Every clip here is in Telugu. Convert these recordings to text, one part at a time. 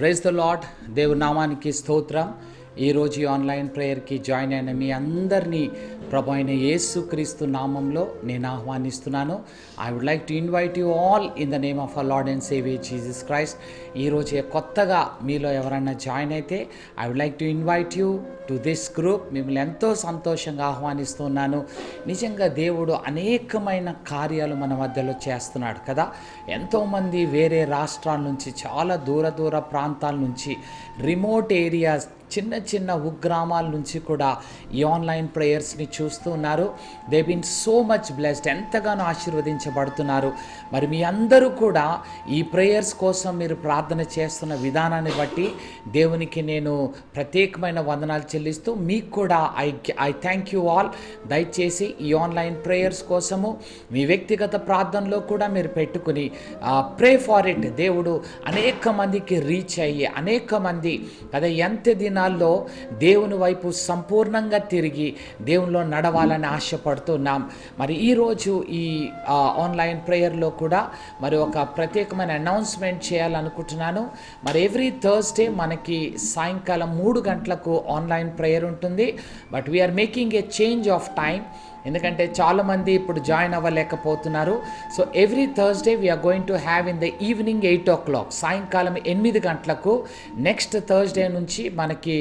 Praise the lord. దేవుని నామానికి స్తోత్రం. ఈరోజు ఈ ఆన్లైన్ ప్రేయర్కి జాయిన్ అయిన మీ అందరినీ ప్రభు అయిన యేసుక్రీస్తు నామంలో నేను ఆహ్వానిస్తున్నాను. I would like to invite you all in the name of our Lord and Saviour Jesus Christ. ఈరోజు కొత్తగా మీలో ఎవరైనా జాయిన్ అయితే I would like to invite you to this group. మిమ్మల్ని ఎంతో సంతోషంగా ఆహ్వానిస్తున్నాను. నిజంగా దేవుడు అనేకమైన కార్యాలు మన మధ్యలో చేస్తున్నాడు కదా. ఎంతోమంది వేరే రాష్ట్రాల నుంచి, చాలా దూర ప్రాంతాల నుంచి, రిమోట్ ఏరియాస్, చిన్న చిన్న ఉగ్రామాల నుంచి కూడా ఈ ఆన్లైన్ ప్రేయర్స్ని చూస్తూ ఉన్నారు. They been so much blessed, ఎంతగానో ఆశీర్వదించబడుతున్నారు. మరి మీ అందరూ కూడా ఈ ప్రేయర్స్ కోసం మీరు ప్రార్థన చేస్తున్న విధానాన్ని బట్టి దేవునికి నేను ప్రత్యేకమైన వందనాలు చెల్లిస్తూ మీకు కూడా ఐ థ్యాంక్ యూ ఆల్. దయచేసి ఈ ఆన్లైన్ ప్రేయర్స్ కోసము మీ వ్యక్తిగత ప్రార్థనలో కూడా మీరు పెట్టుకుని ప్రే ఫార్ ఇట్. దేవుడు అనేక మందికి రీచ్ అయ్యి అనేక మంది కదా ఎంత దినాల్లో దేవుని వైపు సంపూర్ణంగా తిరిగి దేవునిలో నడవాలని ఆశపడుతున్నాం. మరి ఈరోజు ఈ ఆన్లైన్ ప్రేయర్లో కూడా మరి ఒక ప్రత్యేకమైన అనౌన్స్మెంట్ చేయాలనుకుంటున్నాను. మరి ఎవ్రీ థర్స్డే మనకి సాయంకాలం 3 గంటలకు ఆన్లైన్ ప్రేయర్ ఉంటుంది. But we're making a change of time, ఎందుకంటే చాలామంది ఇప్పుడు జాయిన్ అవ్వలేకపోతున్నారు. So every Thursday we're going to have in the evening 8 o'clock, సాయంకాలం 8 గంటలకు నెక్స్ట్ థర్స్డే నుంచి మనకి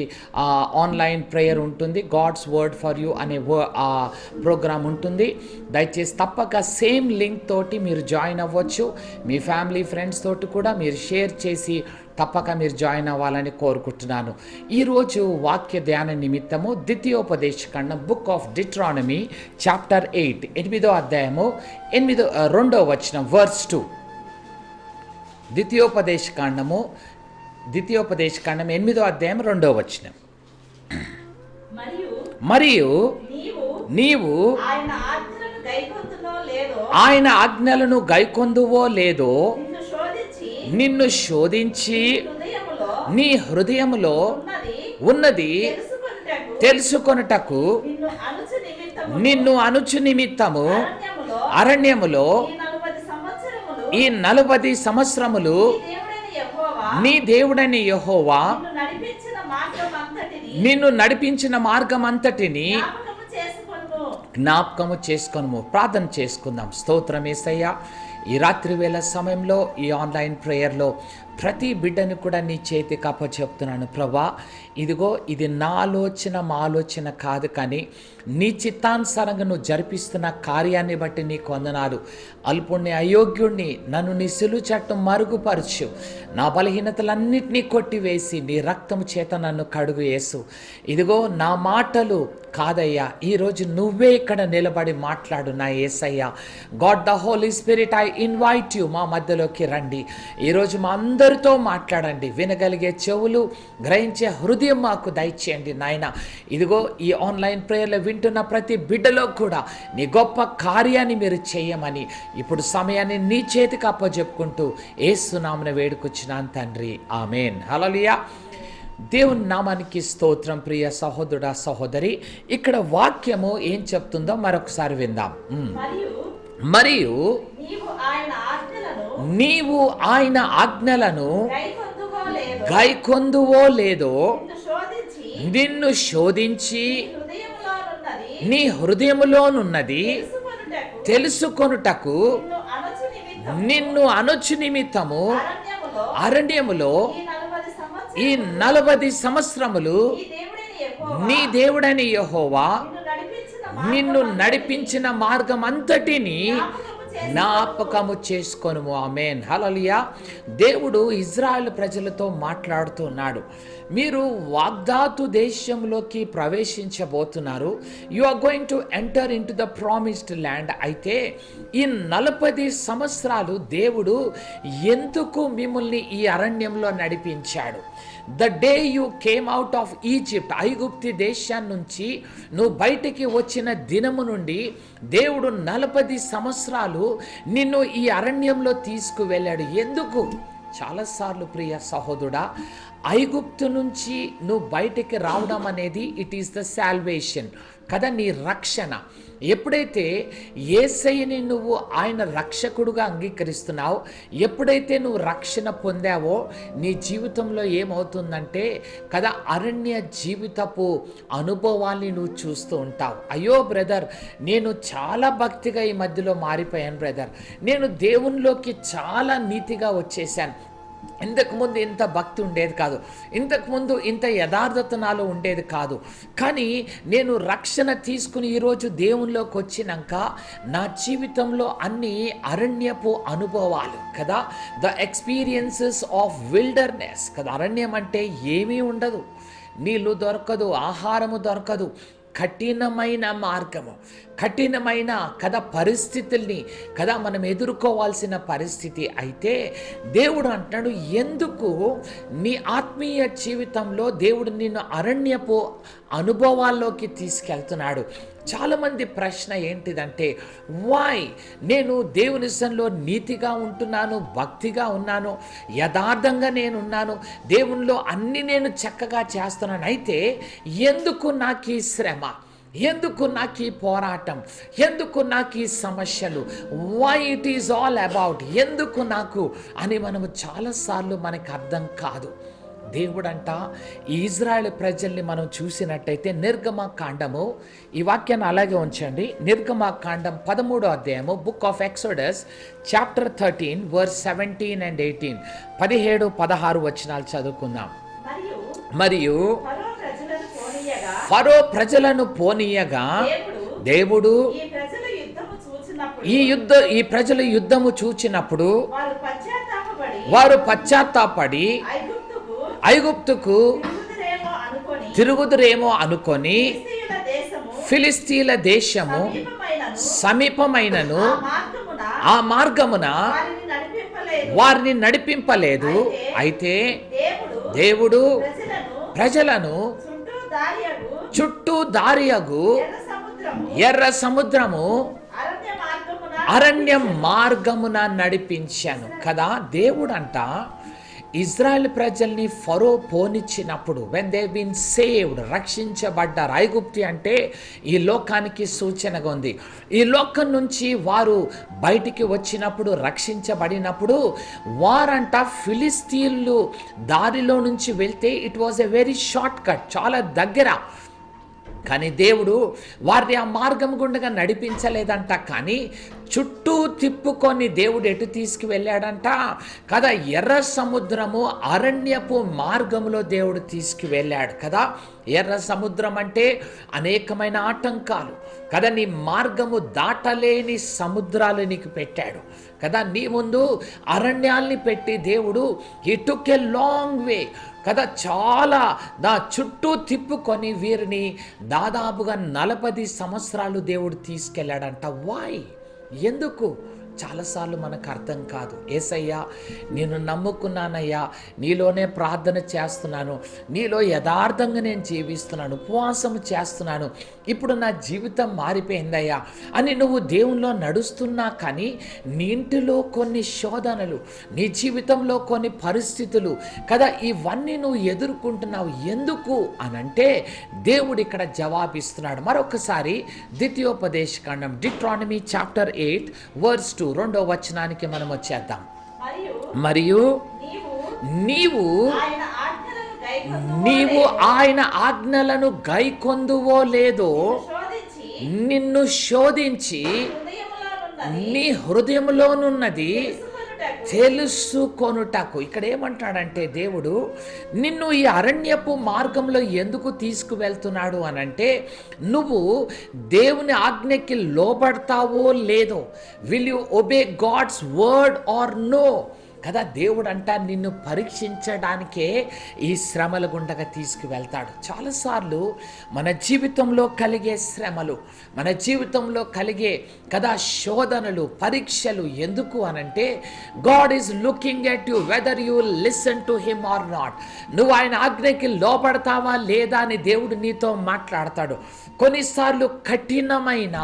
ఆన్లైన్ ప్రేయర్ ఉంటుంది. గాడ్స్ వర్డ్ ఫర్ యూ అనే ప్రోగ్రామ్ ఉంటుంది. దయచేసి తప్పక సేమ్ లింక్ తోటి మీరు జాయిన్ అవ్వచ్చు. మీ ఫ్యామిలీ ఫ్రెండ్స్ తోటి కూడా మీరు షేర్ చేసి తప్పక మీరు జాయిన్ అవ్వాలని కోరుకుంటున్నాను. ఈరోజు వాక్య ధ్యాన నిమిత్తము ద్వితీయోపదేశకాండం బుక్ ఆఫ్ డిట్రానమీ చాప్టర్ 8, 8వ అధ్యాయము 2వ వచనం వర్స్ 2. ద్వితీయోపదేశకాండం 8వ అధ్యాయం 2వ వచనం. మరియు నీవు ఆయన ఆజ్ఞలను గైకొందువో లేదో నిన్ను శోధించి నీ హృదయములో ఉన్నది తెలుసుకొనుటకు నిన్ను అనుచు నిమిత్తము అరణ్యములో ఈ 40 సంవత్సరములు నీ దేవుడైన యెహోవా నిన్ను నడిపించిన మార్గమంతటిని జ్ఞాపకము చేసుకొనుము. ప్రార్థన చేసుకుందాం. స్తోత్రం యేసయ్యా. ఈ రాత్రి వేళ సమయంలో ఈ ఆన్లైన్ ప్రేయర్లో ప్రతి బిడ్డను కూడా నీ చేతికి అప్పచెప్తున్నాను ప్రభా. ఇదిగో ఇది నా ఆలోచన, మా ఆలోచన కాదు, కానీ నీ చిత్తానుసారంగా నువ్వు జరిపిస్తున్న కార్యాన్ని బట్టి నీకు వందనాలు. అల్పుణ్ణి, అయోగ్యుణ్ణి నన్ను నీ సిలువ చట్టం మరుగుపరచు. నా బలహీనతలన్నింటినీ కొట్టివేసి నీ రక్తము చేత నన్ను కడుగు యేసు. ఇదిగో నా మాటలు కాదయ్యా, ఈరోజు నువ్వే ఇక్కడ నిలబడి మాట్లాడు నా యేసయ్యా. God the holy spirit, I invite you. మా మధ్యలోకి రండి. ఈరోజు మా అందరితో మాట్లాడండి. వినగలిగే చెవులు, గ్రహించే హృదయం మాకు దయచేయండి నాయన. ఇదిగో ఈ ఆన్లైన్ ప్రేయర్లో వింటున్న ప్రతి బిడ్డలో కూడా నీ గొప్ప కార్యాన్ని మీరు చేయమని ఇప్పుడు సమయాన్ని నీ చేతికి అప్పచెప్పుకుంటూ యేసు నామమున వేడుకొచ్చినాను తండ్రి, ఆమేన్. హల్లెలూయా. దేవుని నామానికి స్తోత్రం. ప్రియ సహోదరుడా, సహోదరి, ఇక్కడ వాక్యము ఏం చెప్తుందో మరొకసారి విందాం. మరియు నీవు ఆయన ఆజ్ఞలను గైకొందువో లేదో నిన్ను శోధించి నీ హృదయములోనున్నది తెలుసుకొనుటకు నిన్ను అనుచు నిమిత్తము అరణ్యములో ఈ 40 సంవత్సరములు నీ దేవుడని యెహోవా నిన్ను నడిపించిన మార్గం అంతటిని జ్ఞాపకము చేసుకొనుము. ఆమేన్. హల్లెలూయా. దేవుడు ఇజ్రాయెల్ ప్రజలతో మాట్లాడుతున్నాడు. మీరు వాగ్దాతు దేశంలోకి ప్రవేశించబోతున్నారు. You are going to enter in to the promised land. అయితే ఈ 40 సంవత్సరాలు దేవుడు ఎందుకు మిమ్మల్ని ఈ అరణ్యంలో నడిపించాడు? The day you came out of Egypt, ఐగుప్తి దేశాన్ని నుంచి నువ్వు బయటికి వచ్చిన దినము నుండి దేవుడు 40 సంవత్సరాలు నిన్ను ఈ అరణ్యంలో తీసుకువెళ్ళాడు. ఎందుకు? చాలాసార్లు ప్రియ సహోదరుడా, ఐగుప్తు నుంచి నువ్వు బయటికి రావడం అనేది ఇట్ ఈస్ ద సాల్వేషన్ కదా, నీ రక్షణ. ఎప్పుడైతే యేసయ్యని నువ్వు ఆయన రక్షకుడుగా అంగీకరిస్తున్నావు, ఎప్పుడైతే నువ్వు రక్షణ పొందావో నీ జీవితంలో ఏమవుతుందంటే కదా, అరణ్య జీవితపు అనుభవాల్ని నువ్వు చూస్తూ ఉంటావు. అయ్యో బ్రదర్, నేను చాలా భక్తిగా ఈ మధ్యలో మారిపోయాను బ్రదర్, నేను దేవునిలోకి చాలా నీతిగా వచ్చేసాను, ఇంతకుముందు ఇంత భక్తి ఉండేది కాదు, ఇంతకుముందు ఇంత యథార్థత నాలో ఉండేది కాదు, కానీ నేను రక్షణ తీసుకుని ఈరోజు దేవునిలోకి వచ్చినాక నా జీవితంలో అన్ని అరణ్యపు అనుభవాలు కదా, ద ఎక్స్పీరియన్సెస్ ఆఫ్ విల్డర్నెస్ కదా. అరణ్యం అంటే ఏమీ ఉండదు, నీళ్ళు దొరకదు, ఆహారము దొరకదు, కఠినమైన మార్గము, కఠినమైన కదా పరిస్థితుల్ని కదా మనం ఎదుర్కోవాల్సిన పరిస్థితి. అయితే దేవుడు అంటున్నాడు, ఎందుకు నీ ఆత్మీయ జీవితంలో దేవుడు నిన్ను అరణ్యపు అనుభవాల్లోకి తీసుకెళ్తున్నాడు. చాలామంది ప్రశ్న ఏంటిదంటే, వై నేను దేవుని సన్నిధిలో నీతిగా ఉంటున్నాను, భక్తిగా ఉన్నాను, యథార్థంగా నేనున్నాను, దేవునిలో అన్ని నేను చక్కగా చేస్తున్నాను, అయితే ఎందుకు నాకు ఈ శ్రమ, ఎందుకు నాకు ఈ పోరాటం, ఎందుకు నాకు ఈ సమస్యలు, why it is all about, ఎందుకు నాకు అని మనము చాలాసార్లు మనకు అర్థం కాదు. దేవుడంట ఇజ్రాయెల్ ప్రజల్ని మనం చూసినట్టయితే నిర్గమకాండము, ఈ వాక్యాన్ని అలాగే ఉంచండి, నిర్గమకాండం 13వ అధ్యాయము, book of Exodus chapter 13 verse 17 and 18, 17-16 వచనాలు చదువుకుందాం. మరియు ఫరో ప్రజలను పోనీయగా దేవుడు ఈ ప్రజలు యుద్ధము చూచినప్పుడు వారు పశ్చాత్తాపడి ఐగుప్తుకు తిరుగుదురేమో అనుకొని ఫిలిస్తీన్ల దేశము సమీపమైనను ఆ మార్గమున వారిని నడిపింపలేదు. అయితే దేవుడు ప్రజలను చుట్టూ దారియగు ఎర్ర సముద్రము అరణ్య మార్గమున నడిపించాను కదా. దేవుడంట ఇజ్రాయెల్ ప్రజల్ని ఫరో పోనిచ్చినప్పుడు, వెన్ దే బీన్ సేవ్డ్, రక్షించబడ్డారు. ఐగుప్తి అంటే ఈ లోకానికి సూచనగా ఉంది. ఈ లోకం నుంచి వారు బయటికి వచ్చినప్పుడు, రక్షించబడినప్పుడు వారంట ఫిలిస్తీన్లు దారిలో నుంచి వెళ్తే it was a very short cut, చాలా దగ్గర. కానీ దేవుడు వారిని ఆ మార్గం గుండగా నడిపించలేదంట, కానీ చుట్టూ తిప్పుకొని దేవుడు ఎటు తీసుకువెళ్ళాడంట కదా, ఎర్ర సముద్రము అరణ్యపు మార్గంలో దేవుడు తీసుకువెళ్ళాడు కదా. ఎర్ర సముద్రం అంటే అనేకమైన ఆటంకాలు కదా, నీ మార్గము దాటలేని సముద్రాలు నీకు పెట్టాడు కదా. నీ ముందు అరణ్యాల్ని పెట్టి దేవుడు హి టుక్ ఎ లాంగ్ వే కదా, చాలా చుట్టూ తిప్పుకొని వీరిని దాదాపుగా 40 సంవత్సరాలు దేవుడు తీసుకెళ్ళాడంట. వై, ఎందుకు? చాలాసార్లు మనకు అర్థం కాదు. యేసయ్యా నేను నమ్ముకున్నానయ్యా, నీలోనే ప్రార్థన చేస్తున్నాను, నీలో యథార్థంగా నేను జీవిస్తున్నాను, ఉపవాసం చేస్తున్నాను, ఇప్పుడు నా జీవితం మారిపోయిందయ్యా అని నువ్వు దేవునిలో నడుస్తున్నా, కానీ నీ ఇంటిలో కొన్ని శోధనలు, నీ జీవితంలో కొన్ని పరిస్థితులు కదా, ఇవన్నీ నువ్వు ఎదుర్కొంటున్నావు. ఎందుకు అనంటే దేవుడు ఇక్కడ జవాబిస్తున్నాడు. మరొకసారి ద్వితీయోపదేశకాండం డిట్రానమీ చాప్టర్ 8 వర్స్ 2 రెండవ వచనానికి మనం వచ్చేద్దాం. మరియు నీవు ఆయన ఆజ్ఞలను గైకొందువో లేదో నిన్ను శోధించి నీ హృదయంలోనున్నది తెలుసుకొనుటకు. ఇక్కడ ఏమంటాడంటే దేవుడు నిన్ను ఈ అరణ్యపు మార్గంలో ఎందుకు తీసుకువెళ్తున్నాడు అనంటే, నువ్వు దేవుని ఆజ్ఞకి లోబడతావో లేదో, will you obey God's word or no కదా. దేవుడు అంట నిన్ను పరీక్షించడానికే ఈ శ్రమల గుండగా తీసుకువెళ్తాడు. చాలాసార్లు మన జీవితంలో కలిగే శ్రమలు, మన జీవితంలో కలిగే కదా శోధనలు, పరీక్షలు ఎందుకు అనంటే, God is looking at you whether you listen to him or not. నువ్వు ఆయన ఆజ్ఞకి లోబడతావా లేదా అని దేవుడు నీతో మాట్లాడతాడు. కొన్నిసార్లు కఠినమైన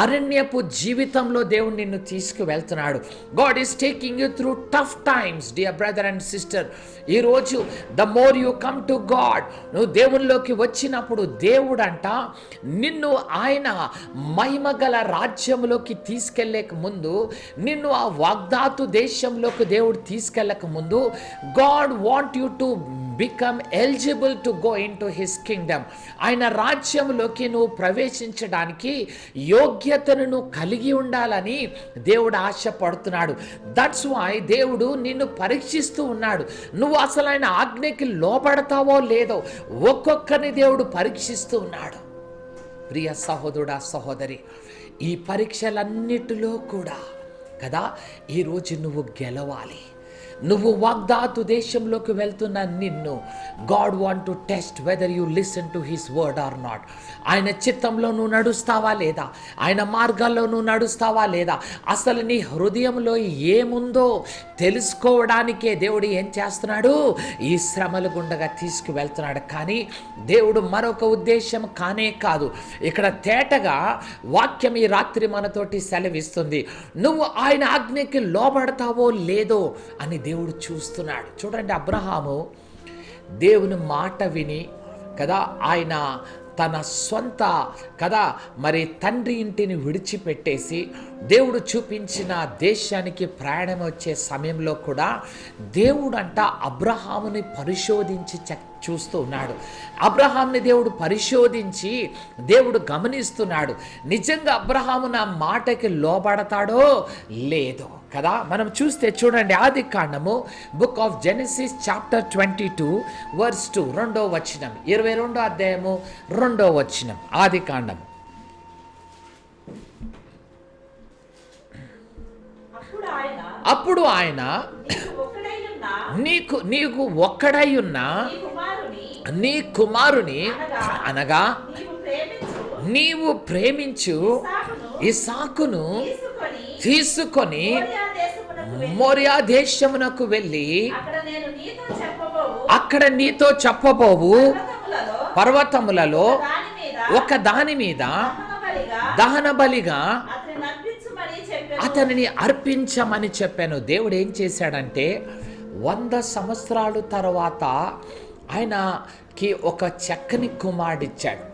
అరణ్యపు జీవితంలో దేవుడు నిన్ను తీసుకువెళ్తున్నాడు. God is taking you through tough tough times dear brother and sister, ఈరోజు the more you come to God, నువ్వు దేవునిలోకి వచ్చినప్పుడు దేవుడంట నిన్ను ఆయన మహిమగల రాజ్యంలోకి తీసుకెళ్ళక ముందు, నిన్ను ఆ వాగ్దాతు దేశంలోకి దేవుడు తీసుకెళ్ళక ముందు, God want you to become eligible to go in to his Kingdom. ఆయన రాజ్యంలోకి నువ్వు ప్రవేశించడానికి యోగ్యతను నువ్వు కలిగి ఉండాలని దేవుడు ఆశపడుతున్నాడు. దట్స్ వై దేవుడు నిన్ను పరీక్షిస్తూ ఉన్నాడు. నువ్వు అసలు ఆయన ఆజ్ఞకి లోపడతావో లేదో ఒక్కొక్కరిని దేవుడు పరీక్షిస్తూ ఉన్నాడు. ప్రియ సహోదరుడా సహోదరి, ఈ పరీక్షలన్నిటిలో కూడా కదా ఈరోజు నువ్వు గెలవాలి. నువ్వు వాగ్దాతు దేశంలోకి వెళ్తున్న నిన్ను God want to test whether you listen to his word or not. ఆయన చిత్తంలో నువ్వు నడుస్తావా లేదా, ఆయన మార్గాల్లో నువ్వు నడుస్తావా లేదా, అసలు నీ హృదయంలో ఏముందో తెలుసుకోవడానికే దేవుడు ఏం చేస్తున్నాడు, ఈ శ్రమల గుండగా తీసుకువెళ్తున్నాడు. కానీ దేవుడు మరొక ఉద్దేశం కానే కాదు. ఇక్కడ తేటగా వాక్యం ఈ రాత్రి మనతోటి సెలవిస్తుంది, నువ్వు ఆయన ఆజ్ఞకి లోబడతావో లేదో అని దేవుడు చూస్తున్నాడు. చూడండి, అబ్రహాము దేవుని మాట విని కదా ఆయన తన సొంత కదా మరి తండ్రి ఇంటిని విడిచిపెట్టేసి దేవుడు చూపించిన దేశానికి ప్రయాణం వచ్చే సమయంలో కూడా దేవుడు అంట అబ్రహాముని పరిశోధించి చూస్తూ ఉన్నాడు. అబ్రహాంని దేవుడు పరిశోధించి దేవుడు గమనిస్తున్నాడు, నిజంగా అబ్రహాము నా మాటకి లోబడతాడో లేదో కదా. మనం చూస్తే చూడండి, ఆది కాండము book of Genesis chapter 22 verse 2, 2వ వచనం, 22వ అధ్యాయము 2వ వచనం, ఆది కాండము. అప్పుడు ఆయన నీకు ఒక్కడై ఉన్న నీ కుమారుని అనగా నీవు ప్రేమించు ఇస్సాకును తీసుకొని మోరియా దేశమునకు వెళ్ళి అక్కడ నీతో చెప్పబోవు పర్వతములలో ఒక దాని మీద దహన బలిగా అతనిని అర్పించమని చెప్పాను. దేవుడు ఏం చేశాడంటే 100 సంవత్సరాల తర్వాత ఆయనకి ఒక చక్కని కుమారుడిచ్చాడు.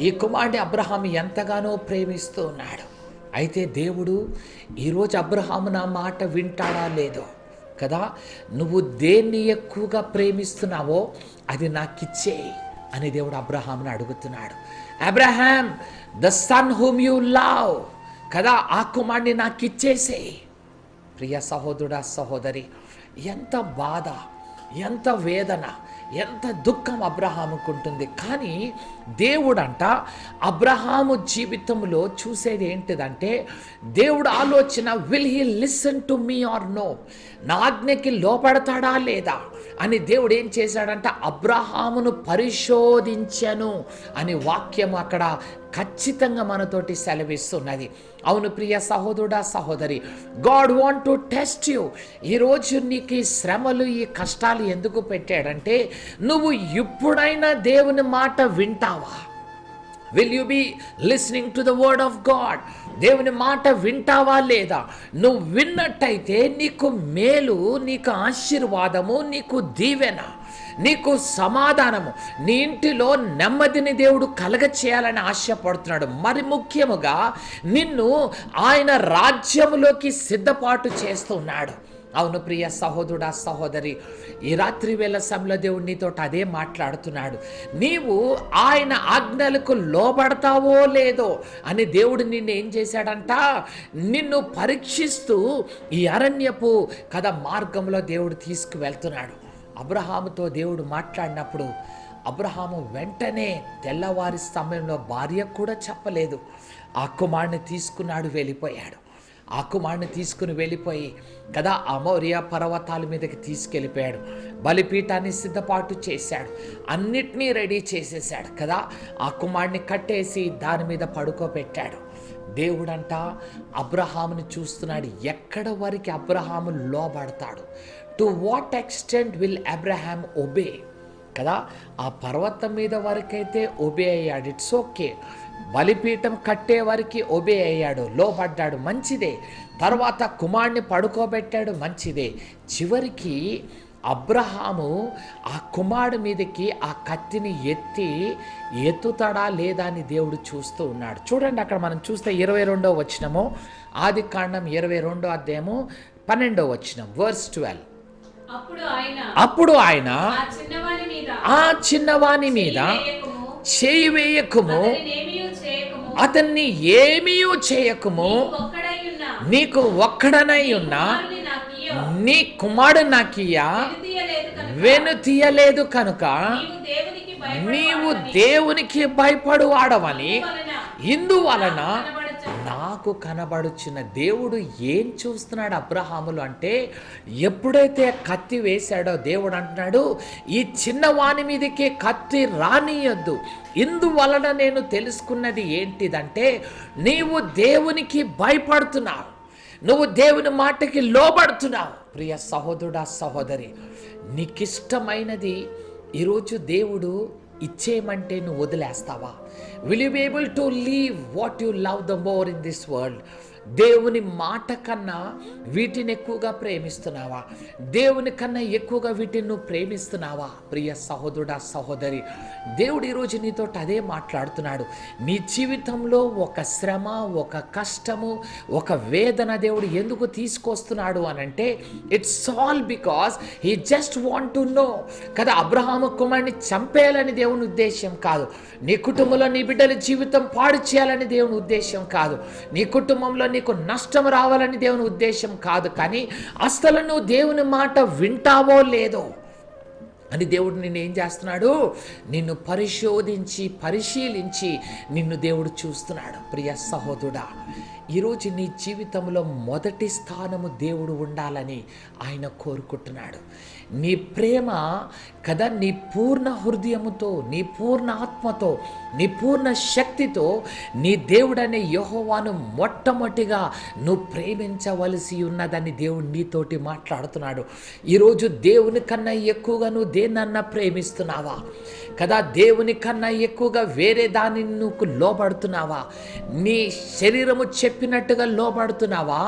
ఈ కుమారుడి అబ్రహాము ఎంతగానో ప్రేమిస్తూ ఉన్నాడు. అయితే దేవుడు ఈరోజు అబ్రహాము నా మాట వింటాడా లేదో కదా, నువ్వు దేన్ని ఎక్కువగా ప్రేమిస్తున్నావో అది నాకు ఇచ్చేయి అని దేవుడు అబ్రహాముని అడుగుతున్నాడు. Abraham, the son whom you love కదా, ఆ కుమారుడిని నాకు ఇచ్చేసేయి. ప్రియ సహోదరుడా సహోదరి, ఎంత బాధ, ఎంత వేదన, ఎంత దుఃఖం అబ్రహాముకు ఉంటుంది. కానీ దేవుడంట అబ్రహాము జీవితంలో చూసేది ఏంటిదంటే, దేవుడు ఆలోచన, will he listen to me or no, నా ఆజ్ఞకి లోపడతాడా లేదా అని దేవుడు ఏం చేశాడంట, అబ్రహామును పరిశోధించను అని వాక్యం అక్కడ ఖచ్చితంగా మనతోటి సెలవిస్తున్నది. అవును ప్రియ సహోదరుడా సహోదరి, God want to test you. ఈరోజు నీకు ఈ శ్రమలు, ఈ కష్టాలు ఎందుకు పెట్టాడంటే, నువ్వు ఇప్పుడైనా దేవుని మాట వింటావా? Will you B listening to the word of God? దేవుని మాట వింటావా లేదా? నువ్వు విన్నట్టయితే నీకు మేలు, నీకు ఆశీర్వాదము, నీకు దీవెన, నీకు సమాధానము, నీ ఇంటిలో నెమ్మదిని దేవుడు కలగ చేయాలని ఆశపడుతున్నాడు. మరి ముఖ్యముగా నిన్ను ఆయన రాజ్యములోకి సిద్ధపాటు చేస్తున్నాడు. అవును ప్రియ సహోదరుడా సహోదరి, ఈ రాత్రి వేళ సమయంలో దేవుడు నీతో అదే మాట్లాడుతున్నాడు. నీవు ఆయన ఆజ్ఞలకు లోబడతావో లేదో అని దేవుడు నిన్ను ఏం చేశాడంట, నిన్ను పరీక్షిస్తూ ఈ అరణ్యపు కథ మార్గంలో దేవుడు తీసుకువెళ్తున్నాడు. అబ్రహాముతో దేవుడు మాట్లాడినప్పుడు అబ్రహాము వెంటనే తెల్లవారి సమయంలో భార్యకు కూడా చెప్పలేదు, ఆ కుమారుని తీసుకున్నాడు, వెళ్ళిపోయాడు. ఆ కుమారుని తీసుకుని వెళ్ళిపోయి కదా అమోరియా పర్వతాల మీదకి తీసుకెళ్ళిపోయాడు. బలిపీఠాన్ని సిద్ధపాటు చేశాడు, అన్నిటినీ రెడీ చేసేసాడు కదా. ఆ కుమారుని కట్టేసి దాని మీద పడుకోబెట్టాడు. దేవుడంట అబ్రహాముని చూస్తున్నాడు, ఎక్కడ వరకు అబ్రహాము లోబడతాడు, to what extent will Abraham obey కదా. ఆ పర్వతం మీద వరకైతే ఒబే అయ్యాడు, ఇట్స్ ఓకే. బలిపీఠం కట్టే వారికి ఒబే అయ్యాడు, లోబడ్డాడు, మంచిదే. తర్వాత కుమారుని పడుకోబెట్టాడు, మంచిదే. చివరికి అబ్రహాము ఆ కుమారుడి మీదకి ఆ కత్తిని ఎత్తుతాడా లేదా అని దేవుడు చూస్తూ ఉన్నాడు. చూడండి, అక్కడ మనం చూస్తే 22వ వచనము, ఆదికాండం 22వ అధ్యాయము 12వ వచనం, వర్స్ 12. అప్పుడు ఆయన ఆ చిన్నవాని మీద చేయి వేయకుము, అతన్ని ఏమీ చేయకుము, నీకు ఒక్కడనై ఉన్నా నీ కుమారుడు నాకియ్యా, వెను తీయలేదు కనుక నీవు దేవునికి భయపడు వాడవని ఇందువలన నాకు కనబడుచున్న. దేవుడు ఏం చూస్తున్నాడు అబ్రహాములు అంటే, ఎప్పుడైతే కత్తి వేశాడో దేవుడు అంటున్నాడు, ఈ చిన్నవాని మీదకి కత్తి రానియొద్దు. ఇందువలన నేను తెలుసుకున్నది ఏంటిదంటే, నీవు దేవునికి భయపడుతున్నావు, నువ్వు దేవుని మాటకి లోబడుతున్నావు. ప్రియ సహోదరుడా, సహోదరి, నీకిష్టమైనది ఈరోజు దేవుడు ఇచ్చేయమంటే నువ్వు వదిలేస్తావా? Will you be able to leave what you love the more in this world? దేవుని మాట కన్నా వీటిని ఎక్కువగా ప్రేమిస్తున్నావా? దేవుని కన్నా ఎక్కువగా వీటిని నువ్వు ప్రేమిస్తున్నావా? ప్రియ సహోదరుడా, సహోదరి, దేవుడు ఈరోజు నీతో అదే మాట్లాడుతున్నాడు. నీ జీవితంలో ఒక శ్రమ, ఒక కష్టము, ఒక వేదన దేవుడు ఎందుకు తీసుకొస్తున్నాడు అనంటే, it's all because he just want to no కదా. అబ్రహాము కుమారుని చంపేయాలని దేవుని ఉద్దేశం కాదు. నీ కుటుంబంలో నీ బిడ్డల జీవితం పాడు చేయాలని దేవుని ఉద్దేశం కాదు. నీ కుటుంబంలో నీకు నష్టం రావాలని దేవుని ఉద్దేశం కాదు. కానీ అసలు నువ్వు దేవుని మాట వింటావో లేదో అని దేవుడు నిన్ను ఏం చేస్తున్నాడు? నిన్ను పరిశీలించి నిన్ను దేవుడు చూస్తున్నాడు. ప్రియ సహోదరుడా, ఈరోజు నీ జీవితంలో మొదటి స్థానము దేవుడు ఉండాలని ఆయన కోరుకుంటున్నాడు. నీ ప్రేమ కదా, నీ పూర్ణ హృదయముతో, నీ పూర్ణ ఆత్మతో, నీ పూర్ణ శక్తితో నీ దేవుడనే యెహోవాను మొట్టమొదటిగా నువ్వు ప్రేమించవలసి ఉన్నదని దేవుడు నీతోటి మాట్లాడుతున్నాడు. ఈరోజు దేవుని కన్నా ఎక్కువగా నువ్వు దేన్నన్నా ప్రేమిస్తున్నావా కదా? దేవుని కన్నా ఎక్కువగా వేరే దానిని నువ్వు లోబడుతున్నావా? నీ శరీరము చెప్పినట్టుగా లోబడుతున్నావా,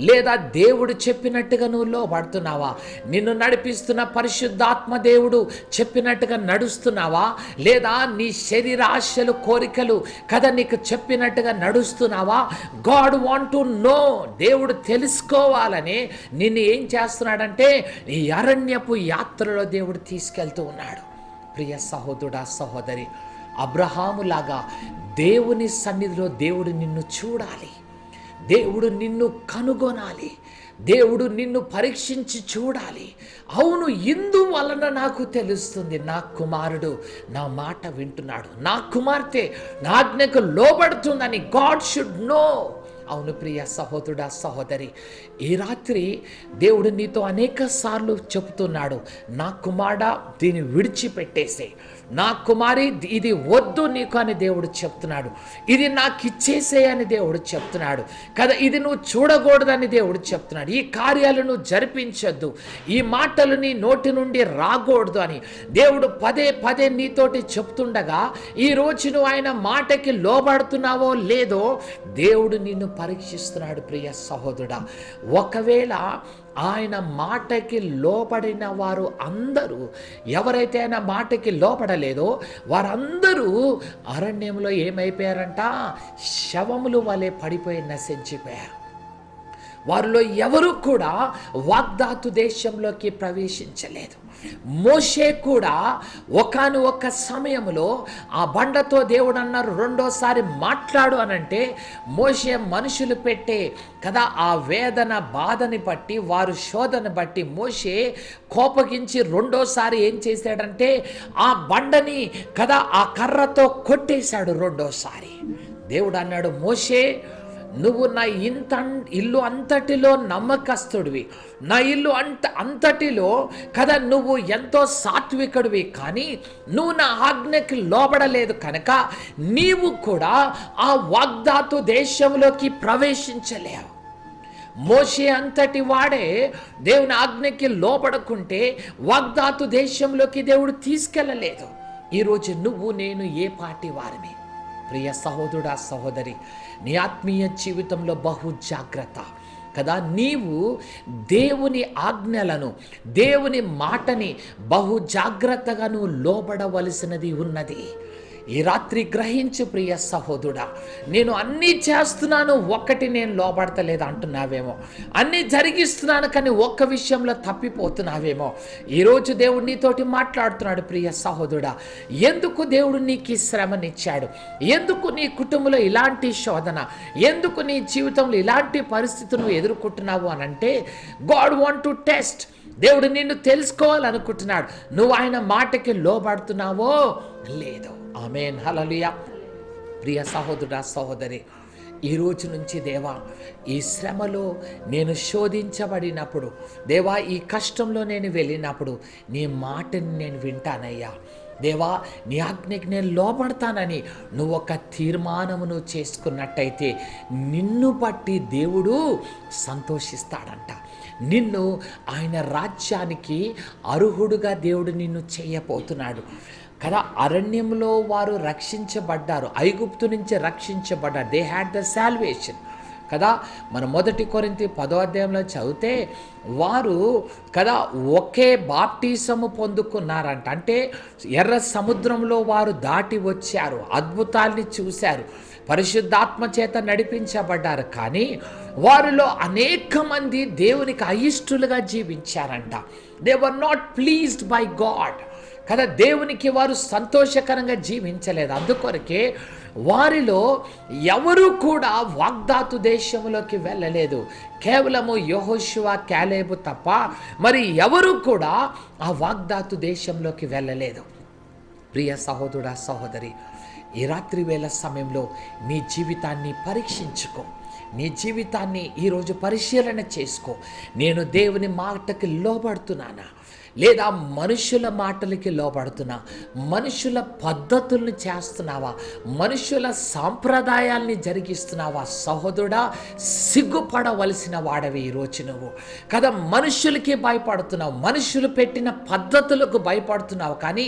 లేదా దేవుడు చెప్పినట్టుగా నువ్వు లోబడుతున్నావా? నిన్ను నడిపిస్తున్న పరిశుద్ధాత్మ దేవుడు చెప్పినట్టుగా నడుస్తున్నావా, లేదా నీ శరీర ఆశలు, కోరికలు కదా నీకు చెప్పినట్టుగా నడుస్తున్నావా? God want to know. దేవుడు తెలుసుకోవాలని నిన్ను ఏం చేస్తున్నాడంటే ఈ అరణ్యపు యాత్రలో దేవుడు తీసుకెళ్తూ ఉన్నాడు. ప్రియ సహోదరుడా, సహోదరి, అబ్రహాములాగా దేవుని సన్నిధిలో దేవుడు నిన్ను చూడాలి, దేవుడు నిన్ను కనుగొనాలి, దేవుడు నిన్ను పరీక్షించి చూడాలి. అవును, ఇందువలన నాకు తెలుస్తుంది నా కుమారుడు నా మాట వింటున్నాడు, నా కుమార్తె నా ఆజ్ఞకు లోబడుతుందని. God should know. అవును ప్రియ సహోదరుడా, సహోదరి, ఈ రాత్రి దేవుడు నీతో అనేక సార్లు చెబుతున్నాడు, నా కుమారుడా దీన్ని విడిచిపెట్టేసే, నా కుమారి ఇది వద్దు నీకు అని దేవుడు చెప్తున్నాడు. ఇది నాకు ఇచ్చేసే అని దేవుడు చెప్తున్నాడు కదా. ఇది నువ్వు చూడకూడదని దేవుడు చెప్తున్నాడు. ఈ కార్యాలు నువ్వు జరిపించొద్దు, ఈ మాటలు నీ నోటి నుండి రాకూడదు అని దేవుడు పదే పదే నీతోటి చెప్తుండగా, ఈరోజు నువ్వు ఆయన మాటకి లోబడుతున్నావో లేదో దేవుడు నిన్ను పరీక్షిస్తున్నాడు. ప్రియ సహోదరుడా, ఒకవేళ ఆయన మాటకి లోబడిన వారు అందరూ, ఎవరైతే ఆయన మాటకి లోబడలేదో వారందరూ అరణ్యంలో ఏమైపోయారంట? శవములు వలె పడిపోయి నశించిపోయారు. వారిలో ఎవరు కూడా వాగ్దాతు దేశంలోకి ప్రవేశించలేదు. మోషే కూడా ఒకానొక సమయంలో ఆ బండతో దేవుడు అన్నారు, రెండోసారి మాట్లాడు అనంటే మోషే మనుషులు పెట్టే కదా ఆ వేదన బాధని బట్టి, వారు శోధన బట్టి మోషే కోపగించి రెండోసారి ఏం చేశాడంటే ఆ బండని కదా ఆ కర్రతో కొట్టేశాడు రెండోసారి. దేవుడు అన్నాడు, మోషే నువ్వు నా ఇల్లు అంతటిలో నమ్మకస్తుడివి, నా ఇల్లు అంతటిలో కదా నువ్వు ఎంతో సాత్వికుడివి, కానీ నువ్వు నా ఆజ్ఞకి లోబడలేదు కనుక నీవు కూడా ఆ వాగ్దాతు దేశంలోకి ప్రవేశించలేవు. మోషే అంతటి వాడే దేవుని ఆజ్ఞకి లోబడకుంటే వాగ్దాతు దేశంలోకి దేవుడు తీసుకెళ్ళలేదు. ఈరోజు నువ్వు నేను ఏ పార్టీ వారిని? ప్రియ సహోదరుడా సహోదరి, నీ ఆత్మీయ జీవితంలో బహు జాగ్రత్త కదా. నీవు దేవుని ఆజ్ఞలను, దేవుని మాటని బహు జాగ్రత్తగా నువ్వు లోబడవలసినది ఉన్నది. ఈ రాత్రి గ్రహించు ప్రియ సహోదరుడా, నేను అన్నీ చేస్తున్నాను, ఒక్కటి నేను లోబడతలేదు అంటున్నావేమో. అన్నీ జరిగిస్తున్నాను కానీ ఒక్క విషయంలో తప్పిపోతున్నావేమో. ఈరోజు దేవుడు నీతోటి మాట్లాడుతున్నాడు ప్రియ సహోదరుడా. ఎందుకు దేవుడు నీకు ఈ శ్రమనిచ్చాడు? ఎందుకు నీ కుటుంబంలో ఇలాంటి శోధన, ఎందుకు నీ జీవితంలో ఇలాంటి పరిస్థితులు నువ్వు ఎదుర్కొంటున్నావు అని అంటే, గాడ్ వాంట్ టు టెస్ట్. దేవుడు నిన్ను తెలుసుకోవాలనుకుంటున్నాడు, నువ్వు ఆయన మాటకి లోబడుతున్నావో లేదో. ఆమేన్, హల్లెలూయా. ప్రియ సహోదరుడా సహోదరి, ఈ రోజు నుంచి దేవా, ఈ శ్రమలో నేను శోధించబడినప్పుడు, దేవా ఈ కష్టంలో నేను వెళ్ళినప్పుడు నీ మాటని నేను వింటానయ్యా. దేవా నీ ఆజ్ఞకి నేను లోబడతానని నువ్వు ఒక తీర్మానమును చేసుకున్నట్టయితే నిన్ను బట్టి దేవుడు సంతోషిస్తాడంట. నిన్ను ఆయన రాజ్యానికి అర్హుడుగా దేవుడు నిన్ను చేయబోతున్నాడు కదా. అరణ్యంలో వారు రక్షించబడ్డారు, ఐగుప్తు నుంచి రక్షించబడ్డారు. దే హ్యాడ్ ద సాల్వేషన్ కదా. మన 1 కొరింథీ 10వ అధ్యాయంలో చదివితే వారు కదా ఒకే బాప్టిజము పొందుకున్నారంట. అంటే ఎర్ర సముద్రంలో వారు దాటి వచ్చారు, అద్భుతాల్ని చూశారు, పరిశుద్ధాత్మ చేత నడిపించబడ్డారు. కానీ వారిలో అనేక మంది దేవునికి అయిష్టులుగా జీవించారంట. They were not pleased by God కదా. దేవునికి వారు సంతోషకరంగా జీవించలేదు. అందుకొరకే వారిలో ఎవరు కూడా వాగ్దాతు దేశంలోకి వెళ్ళలేదు. కేవలము యెహోషువ, కాలేబు తప్ప మరి ఎవరు కూడా ఆ వాగ్దాతు దేశంలోకి వెళ్ళలేదు. ప్రియ సహోదరుడా సహోదరి, ఈ రాత్రి వేళ సమయంలో నీ జీవితాన్ని పరీక్షించుకో. నీ జీవితాన్ని ఈరోజు పరిశీలన చేసుకో. నేను దేవుని మాటకి లోబడుతున్నానా, లేదా మనుషుల మాటలకి లోబడుతున్నా? మనుషుల పద్ధతుల్ని చేస్తున్నావా? మనుషుల సాంప్రదాయాల్ని జరిగిస్తున్నావా? సహోదరుడా, సిగ్గుపడవలసిన వాడవి ఈరోజు నువ్వు కదా. మనుషులకి భయపడుతున్నావు, మనుషులు పెట్టిన పద్ధతులకు భయపడుతున్నావు, కానీ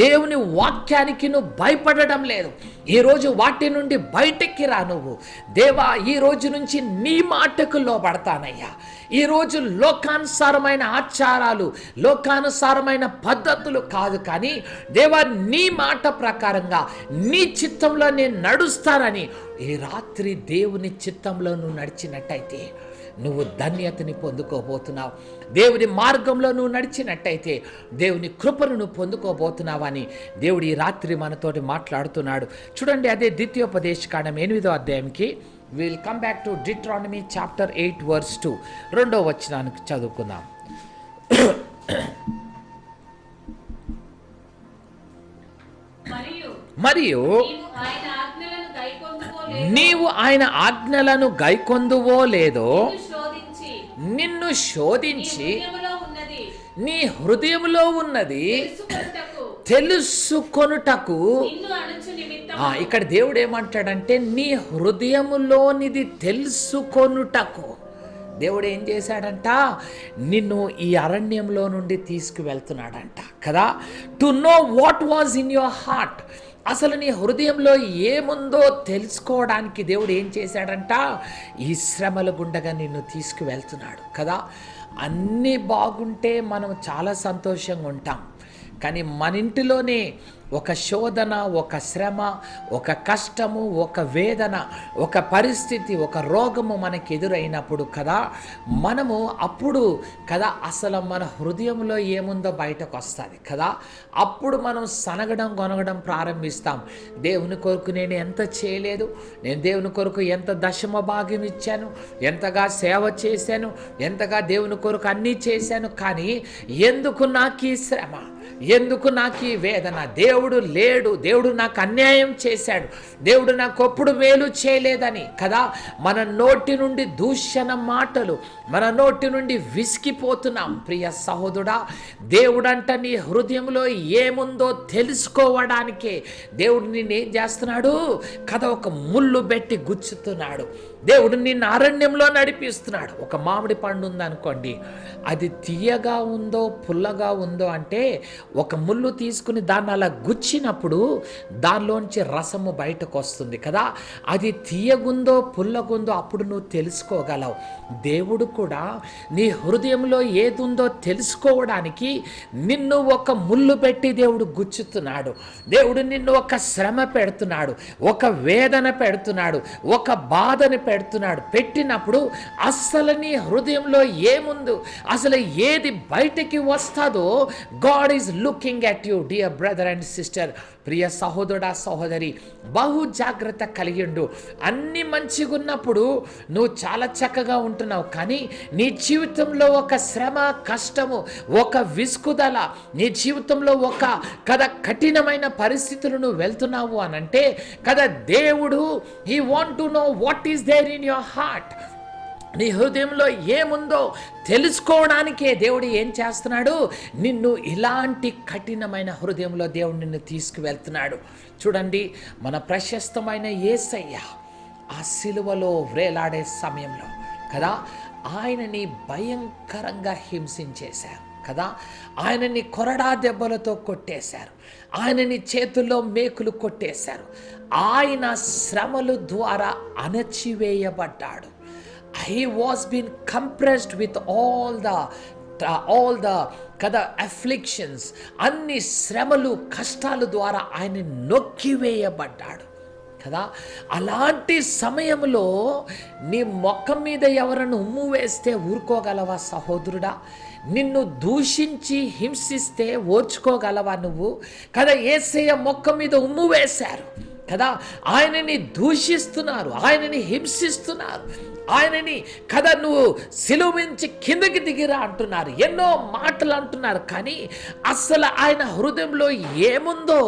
దేవుని వాక్యానికి నువ్వు భయపడడం లేదు. ఈరోజు వాటి నుండి బయటికి రా. నువ్వు దేవా ఈ రోజు నుంచి నీ మాటకు లోబడతానయ్యా. ఈరోజు లోకానుసారమైన ఆచారాలు, లోకానుసారమైన పద్ధతులు కాదు, కానీ దేవా నీ మాట ప్రకారంగా నీ చిత్తంలో నేను నడుస్తానని ఈ రాత్రి దేవుని చిత్తంలో నువ్వు నడిచినట్టయితే నువ్వు ధన్యతని పొందుకోబోతున్నావు. దేవుని మార్గంలో నువ్వు నడిచినట్టయితే దేవుని కృపను నువ్వు పొందుకోబోతున్నావని దేవుడు ఈ రాత్రి మనతోటి మాట్లాడుతున్నాడు. చూడండి, అదే ద్వితీయోపదేశకాండం 8వ అధ్యాయంకి will come back to Deuteronomy chapter 8 verse 2. 2వ వచనానికి చదువుకుందాం. మరియు నీవు ఆయన ఆజ్ఞలను గైకొందువో లేదో నిన్ను శోధించి నీ హృదయంలో ఉన్నది తెలుసుకొనుటకు. ఇక్కడ దేవుడు ఏమంటాడంటే నీ హృదయములోనిది తెలుసుకొనుటకు. దేవుడు ఏం చేశాడంట? నిన్ను ఈ అరణ్యంలో నుండి తీసుకువెళ్తున్నాడంట కదా. To know what was in your heart. అసలు నీ హృదయంలో ఏముందో తెలుసుకోవడానికి దేవుడు ఏం చేశాడంట? ఈ శ్రమల గుండగా నిన్ను తీసుకువెళ్తున్నాడు కదా. అన్నీ బాగుంటే మనం చాలా సంతోషంగా ఉంటాం, కానీ మన ఇంటిలోనే ఒక శోధన, ఒక శ్రమ, ఒక కష్టము, ఒక వేదన, ఒక పరిస్థితి, ఒక రోగము మనకి ఎదురైనప్పుడు కదా మనము అప్పుడు కదా అసలు మన హృదయంలో ఏముందో బయటకు వస్తుంది కదా. అప్పుడు మనం సనగడం గొనగడం ప్రారంభిస్తాం. దేవుని కొరకు నేను ఎంత చేయలేదు, నేను దేవుని కొరకు ఎంత దశమ భాగ్యం ఇచ్చాను, ఎంతగా సేవ చేశాను, ఎంతగా దేవుని కొరకు అన్నీ చేశాను, కానీ ఎందుకు నాకు ఈ శ్రమ, ఎందుకు నాకు ఈ వేదన? దేవుడు లేడు, దేవుడు నాకు అన్యాయం చేశాడు, దేవుడు నాకు ఎప్పుడు మేలు చేయలేదని కదా మన నోటి నుండి దూషణ మాటలు, మన నోటి నుండి విసిగిపోతున్నాం. ప్రియ సహోదరుడా, దేవుడంట నీ హృదయంలో ఏముందో తెలుసుకోవడానికే దేవుడు నిన్ను ఏం చేస్తున్నాడు కదా, ఒక ముళ్ళు పెట్టి గుచ్చుతున్నాడు. దేవుడు నిన్ను అరణ్యంలో నడిపిస్తున్నాడు. ఒక మామిడి పండు ఉందనుకోండి, అది తీయగా ఉందో పుల్లగా ఉందో అంటే ఒక ముళ్ళు తీసుకుని దాన్ని అలా గుచ్చినప్పుడు దానిలోంచి రసము బయటకు వస్తుంది కదా. అది తీయగుందో పుల్లగుందో అప్పుడు నువ్వు తెలుసుకోగలవు. దేవుడు కూడా నీ హృదయంలో ఏదుందో తెలుసుకోవడానికి నిన్ను ఒక ముళ్ళు పెట్టి దేవుడు గుచ్చుతున్నాడు. దేవుడు నిన్ను ఒక శ్రమ పెడుతున్నాడు, ఒక వేదన పెడుతున్నాడు, ఒక బాధని పెడుతున్నాడు. పెట్టినప్పుడు అస్సలు నీ హృదయంలో ఏముందో, అసలు ఏది బయటికి వస్తుందో God is looking at you dear brother and sister. ప్రియ సహోదరుడా సహోదరి, బహు జాగ్రత్త కలిగిండు. అన్ని మంచిగా ఉన్నప్పుడు నువ్వు చాలా చక్కగా ఉంటున్నావు, కానీ నీ జీవితంలో ఒక శ్రమ, కష్టము, ఒక విసుకుదల, నీ జీవితంలో ఒక కఠినమైన పరిస్థితులు నువ్వు వెళ్తున్నావు అనంటే దేవుడు he want to know what is there in your heart. నీ హృదయంలో ఏముందో తెలుసుకోవడానికే దేవుడు ఏం చేస్తున్నాడు, నిన్ను ఇలాంటి కఠినమైన హృదయంలో దేవుడు నిన్ను తీసుకువెళ్తున్నాడు. చూడండి, మన ప్రశస్తమైన యేసయ్య ఆ సిలువలో వ్రేలాడే సమయంలో కదా ఆయనని భయంకరంగా హింసించేశారు కదా. ఆయనని కొరడా దెబ్బలతో కొట్టేశారు, ఆయనని చేతుల్లో మేకులు కొట్టేశారు. ఆయన శ్రమల ద్వారా అణచివేయబడ్డాడు. He was being compressed with all the afflictions, అన్ని శ్రమలు కష్టాల ద్వారా ఆయన నొక్కివేయబడ్డాడు కదా. అలాంటి సమయంలో నీ ముఖం మీద ఎవరైనా ఉమ్ము వేస్తే ఊరుకోగలవా సహోదరుడా? నిన్ను దూషించి హింసిస్తే ఓర్చుకోగలవా నువ్వు కదా? యేసయ్య ముఖం మీద ఉమ్ము వేశారు కదా, ఆయనని దూషిస్తున్నారు, ఆయనని హింసిస్తున్నారు, ఆయనని కదా నువ్వు సిలువించి కిందకి దిగిరా అంటున్నారు, ఎన్నో మాటలు అంటున్నారు. కానీ అసలు ఆయన హృదయంలో ఏముందో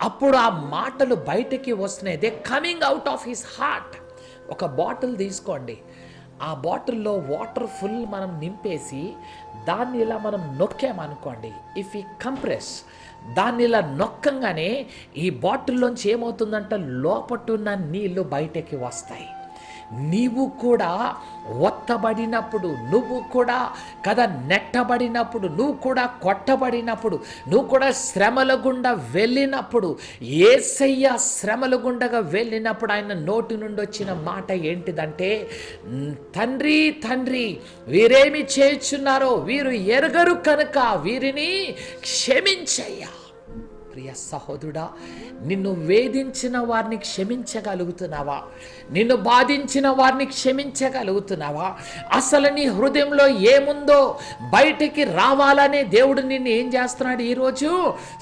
అప్పుడు ఆ మాటలు బయటికి వస్తున్నాయి. They coming out of his heart. ఒక బాటిల్ తీసుకోండి, ఆ బాటిల్లో వాటర్ ఫుల్ మనం నింపేసి దాన్ని ఇలా మనం నొక్కామనుకోండి, ఇఫ్ ఈ కంప్రెస్ దాన్ని ఇలా నొక్కంగానే ఈ బాటిల్లోంచి ఏమవుతుందంటే లోపటున్న నీళ్లు బయటకి వస్తాయి. నీవు కూడా ఒత్తబడినప్పుడు, నువ్వు కూడా కదా నెట్టబడినప్పుడు, నువ్వు కూడా కొట్టబడినప్పుడు, నువ్వు కూడా శ్రమల గుండా వెళ్ళినప్పుడు, యేసయ్య శ్రమల గుండగా వెళ్ళినప్పుడు ఆయన నోటి నుండి వచ్చిన మాట ఏంటిదంటే, తండ్రి తండ్రి వీరేమి చేయుచున్నారో వీరు ఎరగరు కనుక వీరిని క్షమించయ్యా. ప్రియ సహోదరుడా, నిన్ను వేధించిన వారిని క్షమించగలుగుతున్నావా? నిన్ను బాధించిన వారిని క్షమించగలుగుతున్నావా? అసలు నీ హృదయంలో ఏముందో బయటికి రావాలనే దేవుడు నిన్ను ఏం చేస్తున్నాడు? ఈరోజు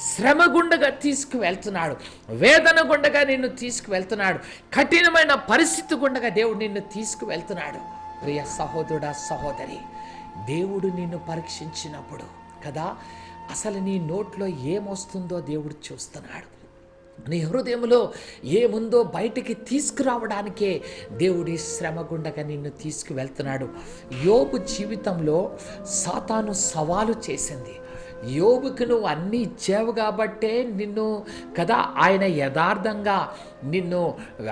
శ్రమ గుండగా తీసుకువెళ్తున్నాడు, వేదన గుండగా నిన్ను తీసుకువెళ్తున్నాడు, కఠినమైన పరిస్థితి గుండగా దేవుడు నిన్ను తీసుకువెళ్తున్నాడు. ప్రియ సహోదరుడా సహోదరి, దేవుడు నిన్ను పరీక్షించినప్పుడు కదా అసలు నీ నోట్లో ఏమొస్తుందో దేవుడు చూస్తున్నాడు. నీ హృదయంలో ఏముందో బయటికి తీసుకురావడానికే దేవుడి శ్రమ గుండగా నిన్ను తీసుకువెళ్తున్నాడు. యోబు జీవితంలో సాతాను సవాలు చేసింది. యోబుకు నువ్వు అన్నీ ఇచ్చావు కాబట్టే నిన్ను కదా ఆయన యథార్థంగా నిన్ను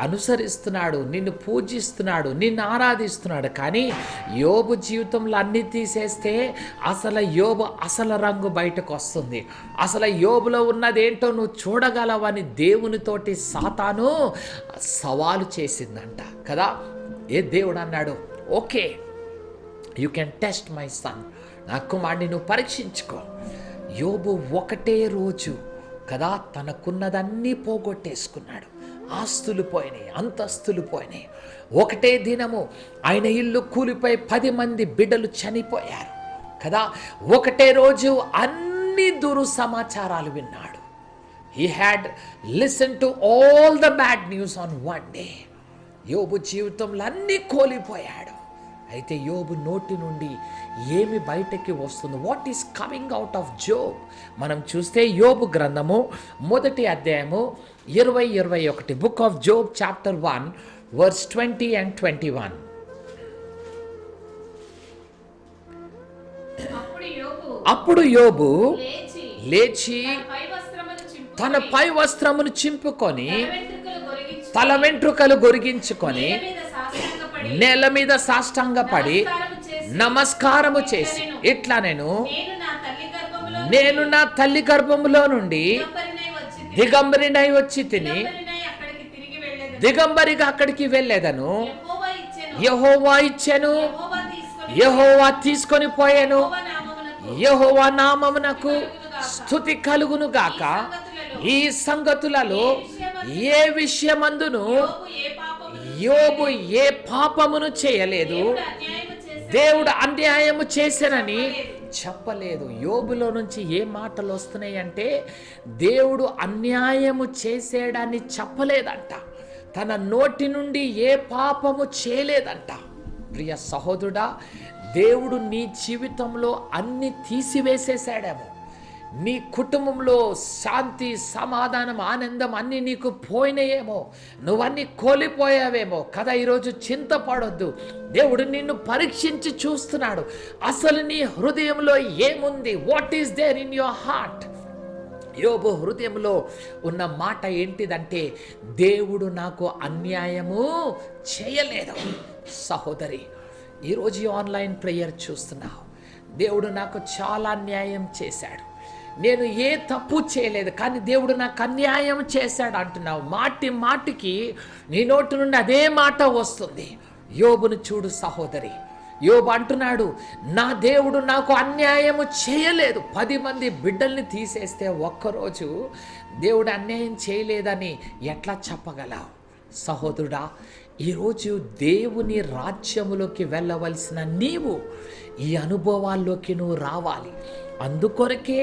అనుసరిస్తున్నాడు, నిన్ను పూజిస్తున్నాడు, నిన్ను ఆరాధిస్తున్నాడు. కానీ యోబు జీవితంలో అన్నీ తీసేస్తే అసలు యోబు అసలు రంగు బయటకు వస్తుంది. అసలు యోబులో ఉన్నదేంటో నువ్వు చూడగలవని దేవునితోటి సాతాను సవాలు చేసిందంట కదా. దేవుడు అన్నాడు, okay you can test my son, నా కుమారుడిని నువ్వు పరీక్షించుకో. యోబు ఒకటే రోజు కదా తనకున్నదన్నీ పోగొట్టేసుకున్నాడు. ఆస్తులు పోయినాయి, అంతస్తులు పోయినాయి. ఒకటే దినము ఆయన ఇల్లు కూలిపోయి 10 మంది బిడ్డలు చనిపోయారు కదా. ఒకటే రోజు అన్ని దురు సమాచారాలు విన్నాడు. He had listen to all the bad news on one day. యోబు జీవితంలో అన్నీ కోల్పోయాడు. అయితే యోబు నోటి నుండి ఏమి బయటకి వస్తుంది? What is coming out of Job? మనం చూస్తే యోబు గ్రంథము 1వ అధ్యాయము 20-21, book of Job chapter 1 verse 20 and 21. అప్పుడు యోబు లేచి తన పై వస్త్రమును చింపుకొని తల వెంట్రుకలు గొరిగించుకొని నేల మీద సాష్టాంగపడి నమస్కారము చేసి ఇట్లా నేను నా తల్లి గర్భములో నుండి దిగంబరినై వచ్చి తిని దిగంబరిగా అక్కడికి వెళ్ళేదను. యెహోవా ఇచ్చెను, యెహోవా తీసుకొని పోయాను. యెహోవా నామమునకు స్తుతి కలుగును గాక. ఈ సంగతులలో ఏ విషయమందును యోబు ఏ పాపమును చేయలేదు, దేవుడు అన్యాయము చేశానని చెప్పలేదు. యోబులో నుంచి ఏ మాటలు వస్తున్నాయి అంటే దేవుడు అన్యాయము చేసేయడాన్ని చెప్పలేదంట. తన నోటి నుండి ఏ పాపము చేయలేదంట. ప్రియ సహోదరుడా, దేవుడు నీ జీవితంలో అన్ని తీసివేసేసాడేమో. నీ కుటుంబంలో శాంతి, సమాధానం, ఆనందం అన్నీ నీకు పోయినాయేమో. నువ్వన్నీ కోల్పోయావేమో కదా. ఈరోజు చింతపడొద్దు. దేవుడు నిన్ను పరీక్షించి చూస్తున్నాడు. అసలు నీ హృదయంలో ఏముంది? What is there in your heart? యోబు హృదయంలో ఉన్న మాట ఏంటిదంటే, దేవుడు నాకు అన్యాయము చేయలేదు. సహోదరి, ఈరోజు ఆన్లైన్ ప్రేయర్ చూస్తున్నావు. దేవుడు నాకు చాలా అన్యాయం చేశాడు, నేను ఏ తప్పు చేయలేదు, కానీ దేవుడు నాకు అన్యాయం చేశాడు అంటున్నావు. మాటి మాటికి నీ నోటి నుండి అదే మాట వస్తుంది. యోబును చూడు సహోదరి. యోబు అంటున్నాడు, నా దేవుడు నాకు అన్యాయము చేయలేదు. 10 మంది బిడ్డల్ని తీసేస్తే ఒక్కరోజు దేవుడు అన్యాయం చేయలేదని ఎట్లా చెప్పగలవు? సహోదరుడా, ఈరోజు దేవుని రాజ్యములోకి వెళ్ళవలసిన నీవు ఈ అనుభవాల్లోకి నువ్వు రావాలి. అందుకొరకే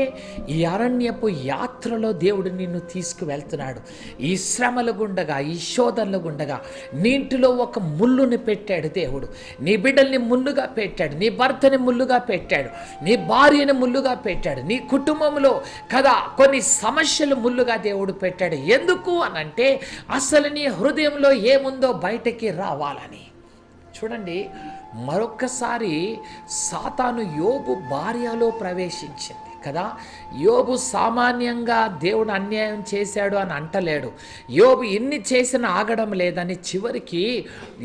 ఈ అరణ్యపు యాత్రలో దేవుడు నిన్ను తీసుకువెళ్తున్నాడు. ఈ శ్రమల గుండగా, ఈ శోధనల గుండగా నీ ఇంటిలో ఒక ముళ్ళుని పెట్టాడు దేవుడు. నీ బిడ్డల్ని ముళ్ళుగా పెట్టాడు, నీ భర్తని ముళ్ళుగా పెట్టాడు, నీ భార్యని ముళ్ళుగా పెట్టాడు, నీ కుటుంబంలో కదా కొన్ని సమస్యలు ముళ్ళుగా దేవుడు పెట్టాడు. ఎందుకు అనంటే అసలు నీ హృదయంలో ఏముందో బయటకి రావాలని. చూడండి, మరొక్కసారి సాతాను యోబు భార్యలో ప్రవేశించింది కదా. యోబు సామాన్యంగా దేవుడు అన్యాయం చేశాడు అని అంటలేడు. యోబు ఎన్ని చేసినా ఆగడం లేదని చివరికి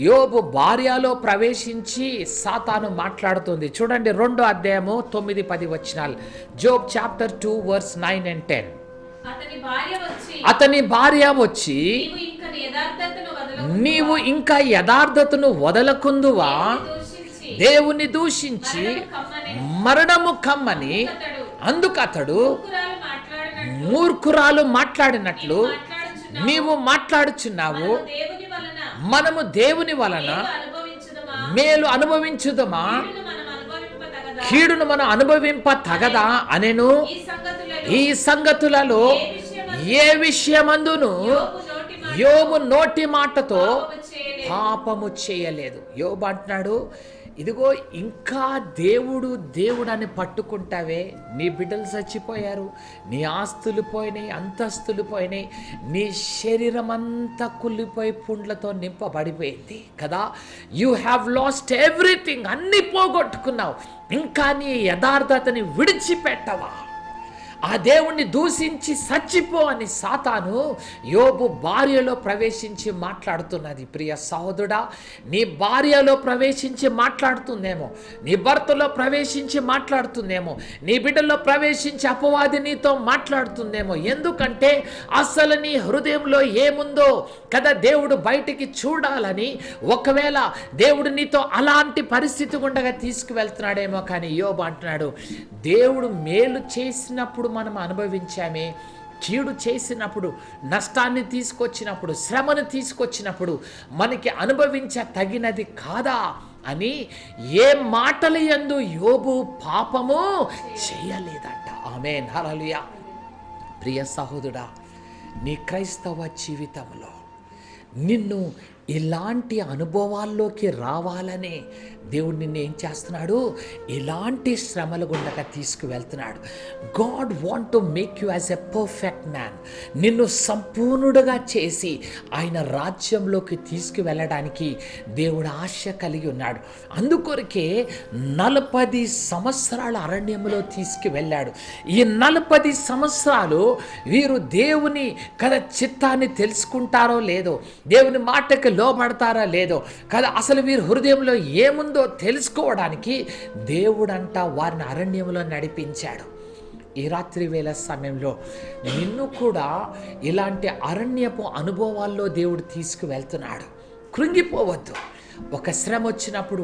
యోబు భార్యలో ప్రవేశించి సాతాను మాట్లాడుతుంది. చూడండి, 2వ అధ్యాయము 9-10 వచనాలు. Job chapter 2 verse 9 and 10. అతని భార్య వచ్చి నీవు ఇంకా యథార్థతను వదలకుందువా, దేవుని దూషించి మరణము కమ్మని, అందుకతడు మూర్ఖురాలు మాట్లాడినట్లు నీవు మాట్లాడుచున్నావు. మనము దేవుని వలన మేలు అనుభవించుదమా, కీడును మనం అనుభవింప తగదా అనెను. ఈ సంగతులలో ఏ విషయమందును యోబు నోటి మాటతో పాపము చేయలేదు. యోబు అంటున్నాడు, ఇదిగో ఇంకా దేవుడు అని పట్టుకుంటావే, నీ బిడ్డలు చచ్చిపోయారు, నీ ఆస్తులు పోయినాయి, అంతస్తులు పోయినాయి, నీ శరీరం అంతా కుళ్ళిపోయి పుండ్లతో నింపబడిపోయింది కదా. యూ హ్యావ్ లాస్ట్ ఎవ్రీథింగ్, అన్నీ పోగొట్టుకున్నావు, ఇంకా నీ యథార్థతని విడిచిపెట్టవా, ఆ దేవుణ్ణి దూషించి చచ్చిపో అని సాతాను యోబు భార్యలో ప్రవేశించి మాట్లాడుతున్నది. ప్రియ సహోదరుడా, నీ భార్యలో ప్రవేశించి మాట్లాడుతుందేమో, నీ భర్తలో ప్రవేశించి మాట్లాడుతుందేమో, నీ బిడ్డలో ప్రవేశించి అపవాది నీతో మాట్లాడుతుందేమో. ఎందుకంటే అసలు నీ హృదయంలో ఏముందో కదా దేవుడు బయటికి చూడాలని. ఒకవేళ దేవుడు నీతో అలాంటి పరిస్థితి గుండగా తీసుకువెళ్తున్నాడేమో. కానీ యోబు అంటున్నాడు, దేవుడు మేలు చేసినప్పుడు మనం అనుభవించామే, కీడు చేసినప్పుడు, నష్టాన్ని తీసుకొచ్చినప్పుడు, శ్రమను తీసుకొచ్చినప్పుడు మనకి అనుభవించ తగినది కాదా అని ఏ మాటల యందు యోబు పాపము చేయలేదంట. ఆమేన్, హల్లెలూయా. ప్రియ సహోదరుడా, నీ క్రైస్తవ జీవితంలో నిన్ను ఇలాంటి అనుభవాల్లోకి రావాలనే దేవుడు నిన్ను ఏం చేస్తున్నాడు, ఇలాంటి శ్రమల గుండగా తీసుకువెళ్తున్నాడు. God want to make you as a perfect man. నిన్ను సంపూర్ణుడుగా చేసి ఆయన రాజ్యంలోకి తీసుకువెళ్ళడానికి దేవుడు ఆశ కలిగి ఉన్నాడు. అందుకొరకే 40 సంవత్సరాల అరణ్యంలో తీసుకువెళ్ళాడు. ఈ 40 సంవత్సరాలు వీరు దేవుని చిత్తాన్ని తెలుసుకుంటారో లేదో, దేవుని మాటకి లోబడతారా లేదో కదా, అసలు వీరి హృదయంలో ఏముందో తెలుసుకోవడానికి దేవుడంట వారిని అరణ్యంలో నడిపించాడు. ఈ రాత్రి వేళ సమయంలో నిన్ను కూడా ఇలాంటి అరణ్యపు అనుభవాల్లో దేవుడు తీసుకువెళ్తున్నాడు. కృంగిపోవద్దు. ఒక శ్రమ వచ్చినప్పుడు,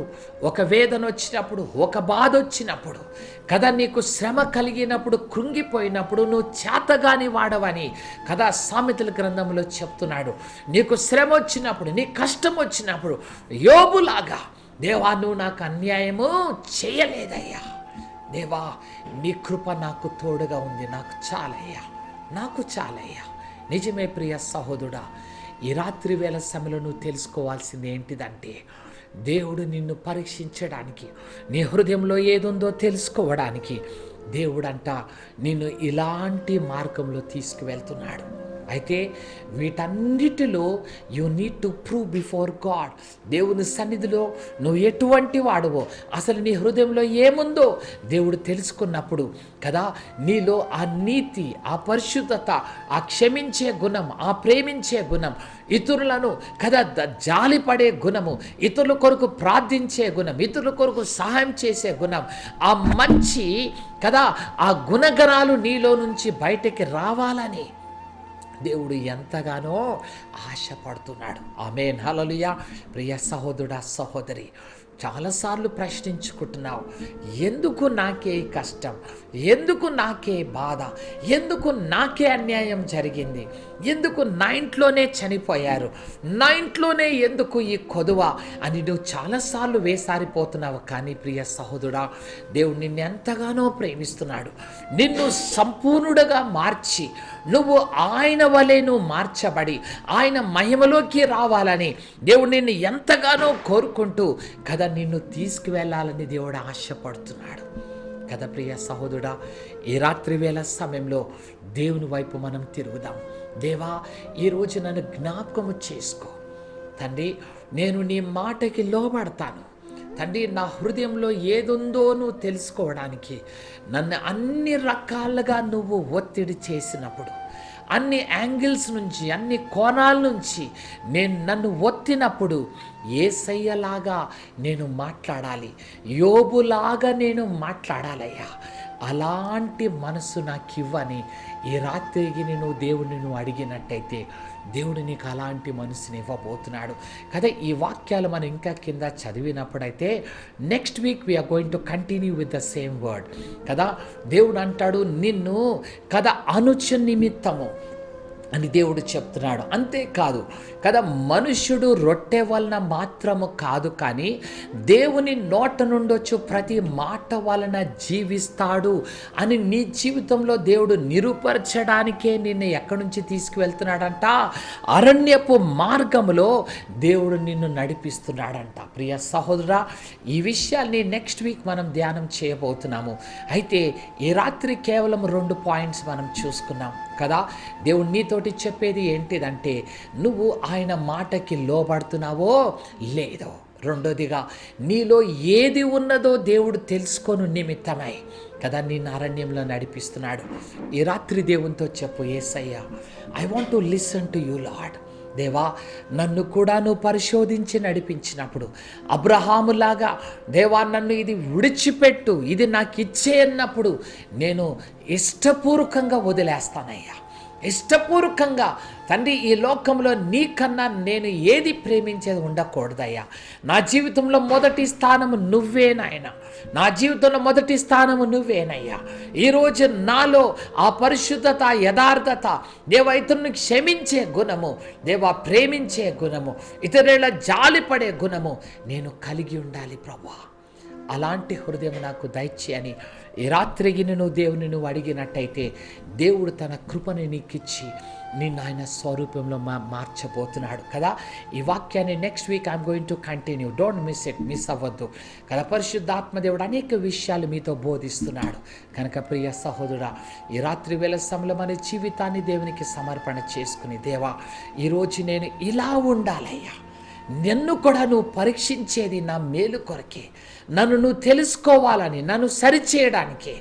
ఒక వేదన వచ్చినప్పుడు, ఒక బాధ వచ్చినప్పుడు కదా, నీకు శ్రమ కలిగినప్పుడు, కృంగిపోయినప్పుడు నువ్వు చేతగాని వాడవని కదా సామెతల గ్రంథంలో చెప్తున్నాడు. నీకు శ్రమ వచ్చినప్పుడు, నీ కష్టం వచ్చినప్పుడు యోబులాగా, దేవా నువ్వు నాకు అన్యాయము చేయలేదయ్యా, దేవా నీ కృప నాకు తోడుగా ఉంది, నాకు చాలయ్యా. నిజమే ప్రియ సహోదరుడా, ఈ రాత్రి వేళ సమయంలో నువ్వు తెలుసుకోవాల్సింది ఏంటిదంటే, దేవుడు నిన్ను పరీక్షించడానికి, నీ హృదయంలో ఏదుందో తెలుసుకోవడానికి దేవుడంట నిన్ను ఇలాంటి మార్గంలో తీసుకువెళ్తున్నాడు. అయితే వీటన్నిటిలో you need to prove before God. దేవుని సన్నిధిలో నువ్వు ఎటువంటి వాడువో, అసలు నీ హృదయంలో ఏముందో దేవుడు తెలుసుకున్నప్పుడు కదా, నీలో ఆ నీతి, ఆ పరిశుద్ధత, ఆ క్షమించే గుణం, ఆ ప్రేమించే గుణం, ఇతరులను కదా జాలిపడే గుణము, ఇతరుల కొరకు ప్రార్థించే గుణం, ఇతరుల కొరకు సహాయం చేసే గుణం, ఆ మంచి కదా ఆ గుణగణాలు నీలో నుంచి బయటికి రావాలని దేవుడు ఎంతగానో ఆశపడుతున్నాడు. ఆమేన్, హల్లెలూయా. ప్రియ సహోదరుడా, సహోదరి, చాలాసార్లు ప్రశ్నించుకుంటున్నావు, ఎందుకు నాకే కష్టం, ఎందుకు నాకే బాధ, ఎందుకు నాకే అన్యాయం జరిగింది, ఎందుకు నా ఇంట్లోనే చనిపోయారు, నా ఇంట్లోనే ఎందుకు ఈ కొదువ అని నువ్వు చాలాసార్లు వేసారిపోతున్నావు. కానీ ప్రియ సహోదరుడా, దేవుడు నిన్ను ఎంతగానో ప్రేమిస్తున్నాడు. నిన్ను సంపూర్ణుడుగా మార్చి నువ్వు ఆయన వలె నువ్వు మార్చబడి ఆయన మహిమలోకి రావాలని దేవుడు నిన్ను ఎంతగానో కోరుకుంటూ కదా నిన్ను తీసుకువెళ్ళాలని దేవుడు ఆశపడుతున్నాడు కదా. ప్రియ సహోదరుడా, ఈ రాత్రి వేళ సమయంలో దేవుని వైపు మనం తిరుగుదాం. దేవా, ఈరోజు నన్ను జ్ఞాపకము చేసుకో తండ్రి, నేను నీ మాటకి లోబడతాను తండ్రి. నా హృదయంలో ఏదుందో నువ్వు తెలుసుకోవడానికి నన్ను అన్ని రకాలుగా నువ్వు ఒత్తిడి చేసినప్పుడు, అన్ని యాంగిల్స్ నుంచి, అన్ని కోణాల నుంచి నన్ను ఒత్తినప్పుడు యేసయ్యలాగా నేను మాట్లాడాలి, యోబులాగా నేను మాట్లాడాలయ్యా. అలాంటి మనసు నాకు ఇవ్వని ఈ రాత్రికి నేను దేవుడిని నువ్వు అడిగినట్టయితే దేవుడు నీకు అలాంటి మనసుని ఇవ్వబోతున్నాడు కదా. ఈ వాక్యాలు మనం ఇంకా కింద చదివినప్పుడైతే next week we're going to continue with the same word కదా. దేవుడు అంటాడు నిన్ను కదా అనుచ నిమిత్తము అని దేవుడు చెప్తున్నాడు. అంతేకాదు కదా, మనుష్యుడు రొట్టె వలన మాత్రము కాదు కానీ దేవుని నోట నుండొచ్చు ప్రతి మాట వలన జీవిస్తాడు అని నీ జీవితంలో దేవుడు నిరూపరచడానికే నిన్ను ఎక్కడి నుంచి తీసుకువెళ్తున్నాడంట, అరణ్యపు మార్గములో దేవుడు నిన్ను నడిపిస్తున్నాడంట. ప్రియ సహోదరా, ఈ విషయాల్ని నెక్స్ట్ వీక్ మనం ధ్యానం చేయబోతున్నాము. అయితే ఈ రాత్రి కేవలం 2 పాయింట్స్ మనం చూసుకున్నాం కదా. దేవుడు నీతోటి చెప్పేది ఏంటిదంటే, నువ్వు ఆయన మాటకి లోబడుతున్నావో లేదో. రెండోదిగా, నీలో ఏది ఉన్నదో దేవుడు తెలుసుకొని నిమిత్తమై కదా నిన్ను అరణ్యంలో నడిపిస్తున్నాడు. ఈ రాత్రి దేవునితో చెప్పు, యేసయ్యా, I want to listen to you Lord. దేవా, నన్ను కూడా నువ్వు పరిశోధించి నడిపించినప్పుడు, అబ్రహాములాగా దేవా నన్ను ఇది విడిచిపెట్టు, ఇది నాకు ఇచ్చే అన్నప్పుడు నేను ఇష్టపూర్వకంగా వదిలేస్తానయ్యా. ఇష్టపూర్వకంగా తండ్రి, ఈ లోకంలో నీకన్నా నేను ఏది ప్రేమించేది ఉండకూడదయ్యా. నా జీవితంలో మొదటి స్థానము నువ్వే నాయన, నా జీవితంలో మొదటి స్థానము నువ్వేనయ్యా. ఈరోజు నాలో ఆ పరిశుద్ధత, యథార్థత, దేవా ఇతరుని క్షమించే గుణము, దేవా ప్రేమించే గుణము, ఇతరుల జాలిపడే గుణము నేను కలిగి ఉండాలి ప్రభువా. అలాంటి హృదయం నాకు దయచేయని ఈ రాత్రికి నువ్వు దేవుని నువ్వు అడిగినట్టయితే దేవుడు తన కృపని నీకిచ్చి నిన్ను ఆయన స్వరూపంలో మార్చబోతున్నాడు కదా. ఈ వాక్యాన్ని next week I'm going to continue. Don't miss అవ్వద్దు కదా. పరిశుద్ధాత్మదేవుడు అనేక విషయాలు మీతో బోధిస్తున్నాడు కనుక ప్రియ సహోదరుడా, ఈ రాత్రి వేళ సమయంలో మన జీవితాన్ని దేవునికి సమర్పణ చేసుకుని, దేవా ఈరోజు నేను ఇలా ఉండాలయ్యా, నన్ను కూడా నువ్వు పరీక్షించేది నా మేలు కొరకే, నన్ను నువ్వు తెలుసుకోవాలని, నన్ను సరిచేయడానికి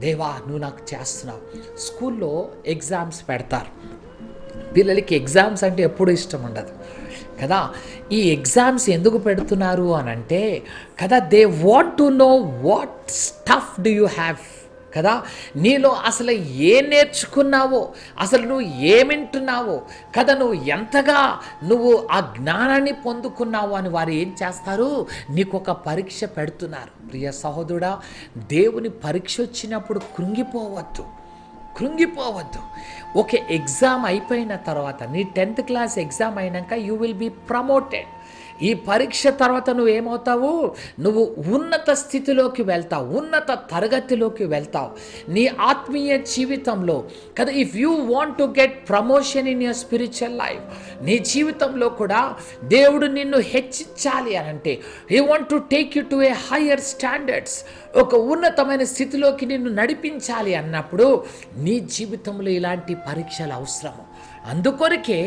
దేవా నువ్వు నాకు చేస్తున్నావు. స్కూల్లో ఎగ్జామ్స్ పెడతారు. పిల్లలకి ఎగ్జామ్స్ అంటే ఎప్పుడు ఇష్టం ఉండదు కదా. ఈ ఎగ్జామ్స్ ఎందుకు పెడుతున్నారు అని అంటే కదా, they want to know what stuff do you have కదా. నీలో అసలు ఏం నేర్చుకున్నావో, అసలు నువ్వు ఏమింటున్నావో కదా, నువ్వు ఎంతగా నువ్వు ఆ జ్ఞానాన్ని పొందుకున్నావు అని వారు ఏం చేస్తారు, నీకు ఒక పరీక్ష పెడుతున్నారు. ప్రియ సహోదరుడా, దేవుని పరీక్ష వచ్చినప్పుడు కృంగిపోవద్దు. ఒక ఎగ్జామ్ అయిపోయిన తర్వాత, నీ 10th క్లాస్ ఎగ్జామ్ అయినాక యూ విల్ బీ ప్రమోటెడ్. ఈ పరీక్ష తర్వాత నువ్వేమవుతావు, నువ్వు ఉన్నత స్థితిలోకి వెళ్తావు, ఉన్నత తరగతిలోకి వెళ్తావు నీ ఆత్మీయ జీవితంలో కదా. If you want to get promotion in your spiritual life, నీ జీవితంలో కూడా దేవుడు నిన్ను హెచ్చించాలి అని అంటే, he want to take you to A higher standards, ఒక ఉన్నతమైన స్థితిలోకి నిన్ను నడిపించాలి అన్నప్పుడు నీ జీవితంలో ఇలాంటి పరీక్షలు అవసరము. అందుకొరకే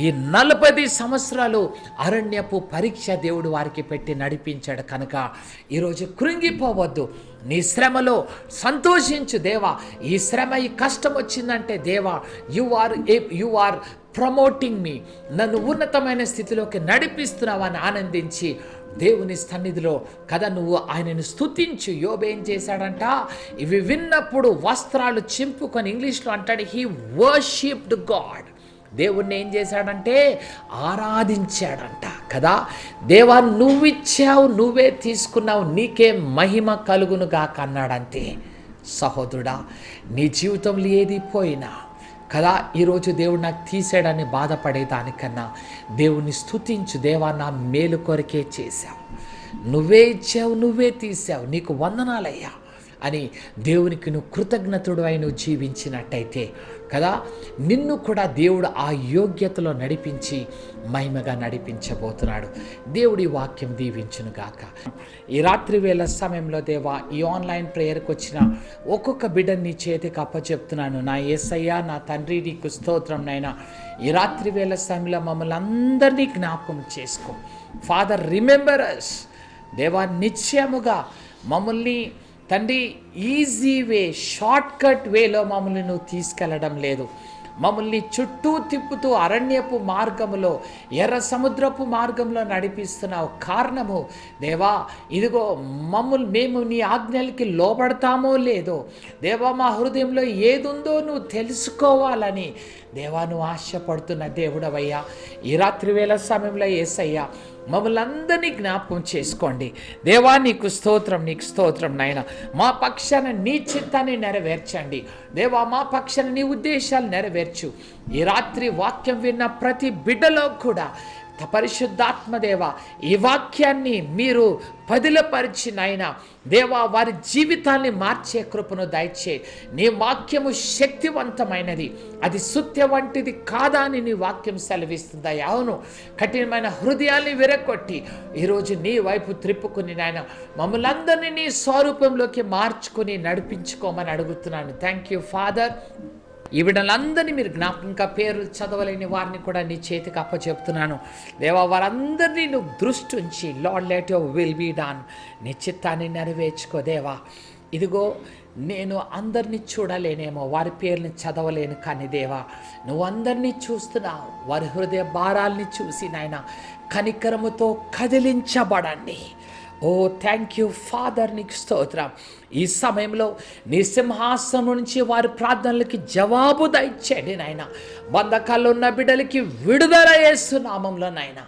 ఈ 40 సంవత్సరాలు అరణ్యపు పరీక్ష దేవుడు వారికి పెట్టి నడిపించాడు. కనుక ఈరోజు కృంగిపోవద్దు, నీ శ్రమలో సంతోషించు. దేవా, ఈ శ్రమ, ఈ కష్టం వచ్చిందంటే దేవా, యు ఆర్ ప్రమోటింగ్ మీ, నన్ను ఉన్నతమైన స్థితిలోకి నడిపిస్తున్నావని ఆనందించి దేవుని సన్నిధిలో కదా నువ్వు ఆయనను స్తుతించు. యోబు ఏం చేశాడంట, ఇవి విన్నప్పుడు వస్త్రాలు చింపుకొని, ఇంగ్లీష్లో అంటాడు, హీ వర్షిప్డ్ గాడ్. దేవుణ్ణి ఏం చేశాడంటే ఆరాధించాడంట కదా. దేవా, నువ్విచ్చావు, నువ్వే తీసుకున్నావు, నీకే మహిమ కలుగును గాక అన్నాడంతే. సహోదరుడా, నీ జీవితంలో ఏది పోయినా కదా, ఈరోజు దేవుడు నాకు తీసాడని బాధపడేదానికన్నా దేవుణ్ణి స్తుతించు. దేవా, నా మేలు కొరకే చేశావు, నువ్వే ఇచ్చావు, నువ్వే తీసావు, నీకు వందనాలయ్యా అని దేవునికి నువ్వు కృతజ్ఞతుడు అయి నువ్వు జీవించినట్టయితే కదా, నిన్ను కూడా దేవుడు ఆ యోగ్యతలో నడిపించి మహిమగా నడిపించబోతున్నాడు. దేవుడి వాక్యం దీవించునుగాక. ఈ రాత్రి వేళ సమయంలో దేవా, ఈ ఆన్లైన్ ప్రేయర్కి వచ్చిన ఒక్కొక్క బిడ్డని నీ చేతికి అప్పచెప్తున్నాను. నా యేసయ్యా, నా తండ్రి, నీకు స్తోత్రం నైనా. ఈ రాత్రి వేళ సమయంలో మమ్మల్ని అందరినీ జ్ఞాపకం చేసుకో. ఫాదర్, రిమెంబర్ అస్. దేవా, నిశ్చయముగా మమ్మల్ని తండ్రి ఈజీ వే, షార్ట్ కట్ వేలో మమ్మల్ని నువ్వు తీసుకెళ్ళడం లేదు. మమ్మల్ని చుట్టూ తిప్పుతూ అరణ్యపు మార్గములో, ఎర్ర సముద్రపు మార్గంలో నడిపిస్తున్నావు. కారణము దేవా, ఇదిగో మేము నీ ఆజ్ఞలకి లోబడతామో లేదో దేవా, మా హృదయంలో ఏదుందో నువ్వు తెలుసుకోవాలని దేవా నువ్వు ఆశపడుతున్న దేవుడవయ్యా. ఈ రాత్రి వేళ సమయంలో యేసయ్యా మమ్మల్ని అందరినీ జ్ఞాపకం చేసుకోండి. దేవా, నీకు స్తోత్రం, నీకు స్తోత్రం నాయన. మా పక్షాన నీ చిత్తాన్ని నెరవేర్చండి. దేవా, మా పక్షాన నీ ఉద్దేశాలు నెరవేర్చు. ఈ రాత్రి వాక్యం విన్న ప్రతి బిడ్డలో కూడా పరిశుద్ధాత్మదేవ ఈ వాక్యాన్ని మీరు పదిలపరిచి నాయన దేవా, వారి జీవితాన్ని మార్చే కృపను దయచే. నీ వాక్యము శక్తివంతమైనది, అది సుత్య వంటిది కాదా అని నీ వాక్యం సెలవిస్తుంది. అవును, కఠినమైన హృదయాల్ని విరగొట్టి ఈరోజు నీ వైపు త్రిప్పుకుని నాయన మమ్మల్ని అందరినీ నీ స్వరూపంలోకి మార్చుకుని నడిపించుకోమని అడుగుతున్నాను. Thank you father. ఈ బిడ్డలందరినీ మీరు జ్ఞాపకం, ఇంకా పేరు చదవలేని వారిని కూడా నీ చేతికి అప్పచెప్తున్నాను. దేవా, వారందరినీ నువ్వు దృష్టి ఉంచి, Lord let your will be done, నీ చిత్తాన్ని నెరవేర్చుకో. దేవా, ఇదిగో నేను అందరినీ చూడలేనేమో, వారి పేర్ని చదవలేను, కానీ దేవా నువ్వు అందరినీ చూస్తున్నావు. వారి హృదయ భారాల్ని చూసి నాయన కనికరముతో కదిలించబడండి. ఓ థ్యాంక్ యూ ఫాదర్, నీకు స్తోత్రం. ఈ సమయంలో నీ సింహాసనం నుంచి వారి ప్రార్థనలకి జవాబు దయచేయండి నాయన. బంధకాల్లో ఉన్న బిడ్డలకి విడుదల యేసు నామంలో నాయన.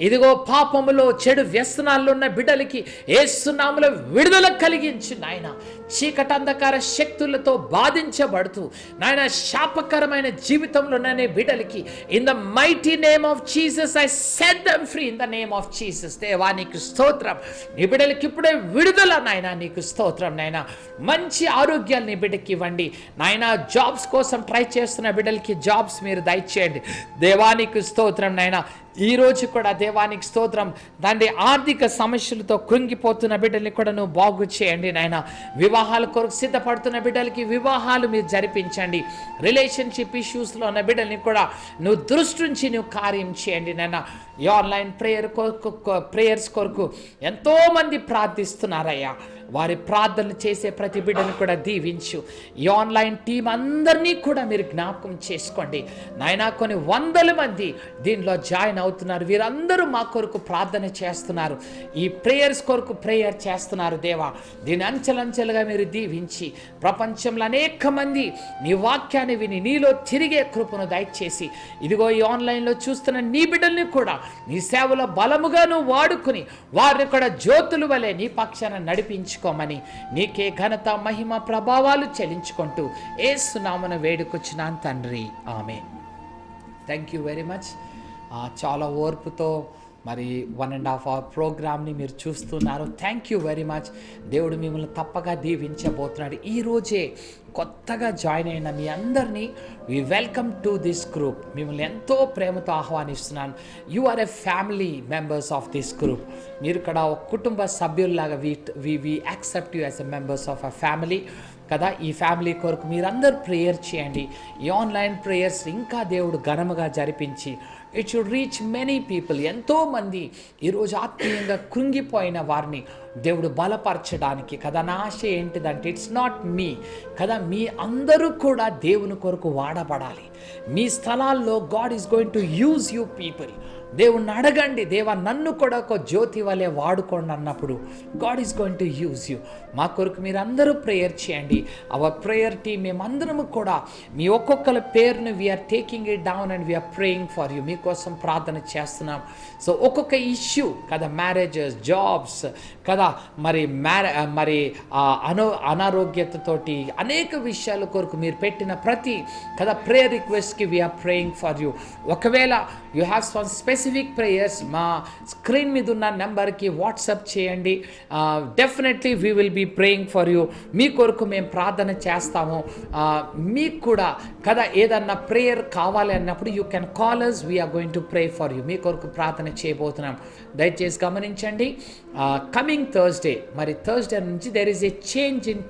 ఇదిగో పాపములో, చెడు వ్యసనాల్లో ఉన్న బిడ్డలకి యేసు నామములో విడుదల కలిగించు నాయన. చీకటి అంధకార శక్తులతో బాధించబడుతూ నాయన శాపకరమైన జీవితంలో ఉన్న బిడ్డలకి in the mighty name of Jesus I set them free in the name of Jesus. దేవా, నీకు స్తోత్రం. నీ బిడ్డలకి ఇప్పుడే విడుదల నాయన, నీకు స్తోత్రం నాయన. మంచి ఆరోగ్యాలు నీ బిడ్డకి ఇవ్వండి నాయన. జాబ్స్ కోసం ట్రై చేస్తున్న బిడ్డలకి జాబ్స్ మీరు దయచేయండి. దేవా, నీకు స్తోత్రం నాయన. ఈరోజు కూడా దేవానికి స్తోత్రం. దాని ఆర్థిక సమస్యలతో కృంగిపోతున్న బిడ్డల్ని కూడా నువ్వు బాగు చేయండి నాయన. వివాహాల కొరకు సిద్ధపడుతున్న బిడ్డలకి వివాహాలు మీరు జరిపించండి. రిలేషన్షిప్ ఇష్యూస్లో ఉన్న బిడ్డల్ని కూడా నువ్వు దృష్టి నుంచి నువ్వు కార్యం చేయండి నాయన. ఈ ఆన్లైన్ ప్రేయర్స్ కొరకు ఎంతోమంది ప్రార్థిస్తున్నారయ్యా. వారి ప్రార్థనలు చేసే ప్రతి బిడ్డను కూడా దీవించు. ఈ ఆన్లైన్ టీం అందరినీ కూడా మీరు జ్ఞాపకం చేసుకోండి నాయనా. కొన్ని వందల మంది దీనిలో జాయిన్ అవుతున్నారు. వీరందరూ మా కొరకు ప్రార్థన చేస్తున్నారు, ఈ ప్రేయర్స్ కొరకు ప్రేయర్ చేస్తున్నారు. దేవా, దీని అంచెలంచెలుగా మీరు దీవించి ప్రపంచంలో అనేక మంది నీ వాక్యాన్ని విని నీలో తిరిగే కృపను దయచేసి ఇదిగో ఈ ఆన్లైన్లో చూస్తున్న నీ బిడ్డల్ని కూడా నీ సేవలో బలముగా నువ్వు వాడుకుని వారిని కూడా జ్యోతుల వలె నీ పక్షాన నడిపించుకోమని నీకే ఘనత మహిమ ప్రభావాలు చెల్లించుకుంటూ యేసు నామమున వేడుకొచ్చినాను తండ్రి, ఆమేన్. Thank you very much. చాలా ఓర్పుతో మరి 1.5 hour ప్రోగ్రామ్ని మీరు చూస్తున్నారు. Thank you very much. దేవుడు మిమ్మల్ని తప్పగా దీవించబోతున్నాడు. ఈరోజే కొత్తగా జాయిన్ అయిన మీ అందరినీ we welcome to this group. మిమ్మల్ని ఎంతో ప్రేమతో ఆహ్వానిస్తున్నాను. You are a family members of this group. మీరు ఇక్కడ ఒక కుటుంబ సభ్యుల్లాగా we accept you as a members of a family కదా. ఈ ఫ్యామిలీ కొరకు మీరందరూ ప్రేయర్ చేయండి. ఈ ఆన్లైన్ ప్రేయర్స్ ఇంకా దేవుడు ఘనముగా జరిపించి it should reach many people. ఎంతోమంది ఈరోజు ఆత్మీయంగా కృంగిపోయిన వారిని దేవుడు బలపరచడానికి కదా. నా ఆశ ఏంటిదంటే ఇట్స్ నాట్ మీ కదా, మీ అందరూ కూడా దేవుని కొరకు వాడబడాలి. మీ స్థలాల్లో God is going to use you people. దేవుణ్ణి అడగండి, దేవా నన్ను కూడా ఒక జ్యోతి వలె వాడుకోండి అన్నప్పుడు God is going to use you. మా కొరకు మీరు అందరూ ప్రేయర్ చేయండి. అవర్ ప్రేయర్ టీమ్ మేమందరము కూడా మీ ఒక్కొక్కరి పేరును we're taking it down and we're praying for you. మీకోసం ప్రార్థన చేస్తున్నాం. సో ఒక్కొక్క ఇష్యూ కదా, మ్యారేజెస్, జాబ్స్ కదా, మరి అనారోగ్యతతోటి అనేక విషయాల కొరకు మీరు పెట్టిన ప్రతి కదా ప్రేయర్ రిక్వెస్ట్కి వీఆర్ ప్రేయింగ్ ఫర్ యూ. ఒకవేళ you have some specific prayers మా స్క్రీన్ మీద ఉన్న నెంబర్కి వాట్సాప్ చేయండి. Definitely we will be praying for you. మీ కొరకు మేము ప్రార్థన చేస్తాము. మీకు కూడా కదా ఏదన్నా ప్రేయర్ కావాలి అన్నప్పుడు you can call us, we're going to pray for you. మీ కొరకు ప్రార్థన చేయబోతున్నాం. దయచేసి గమనించండి. కమింగ్ థర్స్డే, మరి థర్స్డే నుంచి there is a change in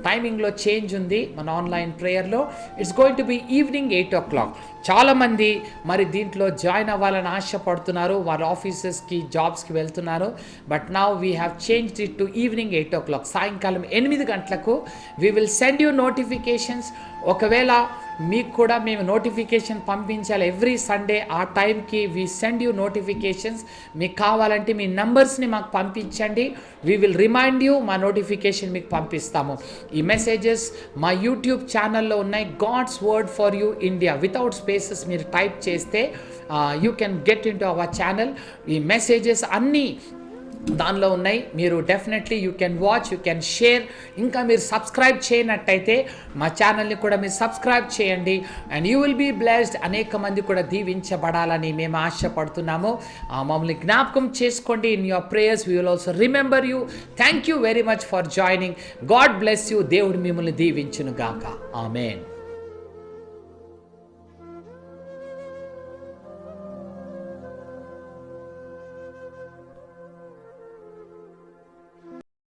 టైమింగ్లో చేంజ్ ఉంది మన ఆన్లైన్ ప్రేయర్లో. It's going to be evening 8 o'clock. చాలామంది మరి దీంట్లో జాయిన్ అవ్వాలని ఆశపడుతున్నారు, వాళ్ళ ఆఫీసెస్కి జాబ్స్కి వెళ్తున్నారు. But now we have changed it to evening 8 o'clock. సాయంకాలం 8 గంటలకు we will send you notifications. ఒకవేళ మీకు కూడా మేము నోటిఫికేషన్ పంపించాలి ఎవ్రీ సండే. ఆ టైంకి వీ సెండ్ యూ నోటిఫికేషన్స్. మీకు కావాలంటే మీ నంబర్స్ని మాకు పంపించండి. వీ విల్ రిమైండ్ యూ, మా నోటిఫికేషన్ మీకు పంపిస్తాము. ఈ మెసేజెస్ మా యూట్యూబ్ ఛానల్లో ఉన్నాయి. God's word for you India without spaces మీరు టైప్ చేస్తే you can get in to our channel. ఈ మెసేజెస్ అన్నీ దానిలో ఉన్నాయి. మీరు definitely you can watch, you can share. ఇంకా మీరు సబ్స్క్రైబ్ చేయనట్టయితే మా ఛానల్ని కూడా మీరు సబ్స్క్రైబ్ చేయండి. And you will be blessed. అనేక మంది కూడా దీవించబడాలని మేము ఆశపడుతున్నాము. మమ్మల్ని జ్ఞాపకం చేసుకోండి in your prayers. We will also remember you. Thank you very much for joining. God bless you. దేవుడు మిమ్మల్ని దీవించును గాక. ఆమేన్.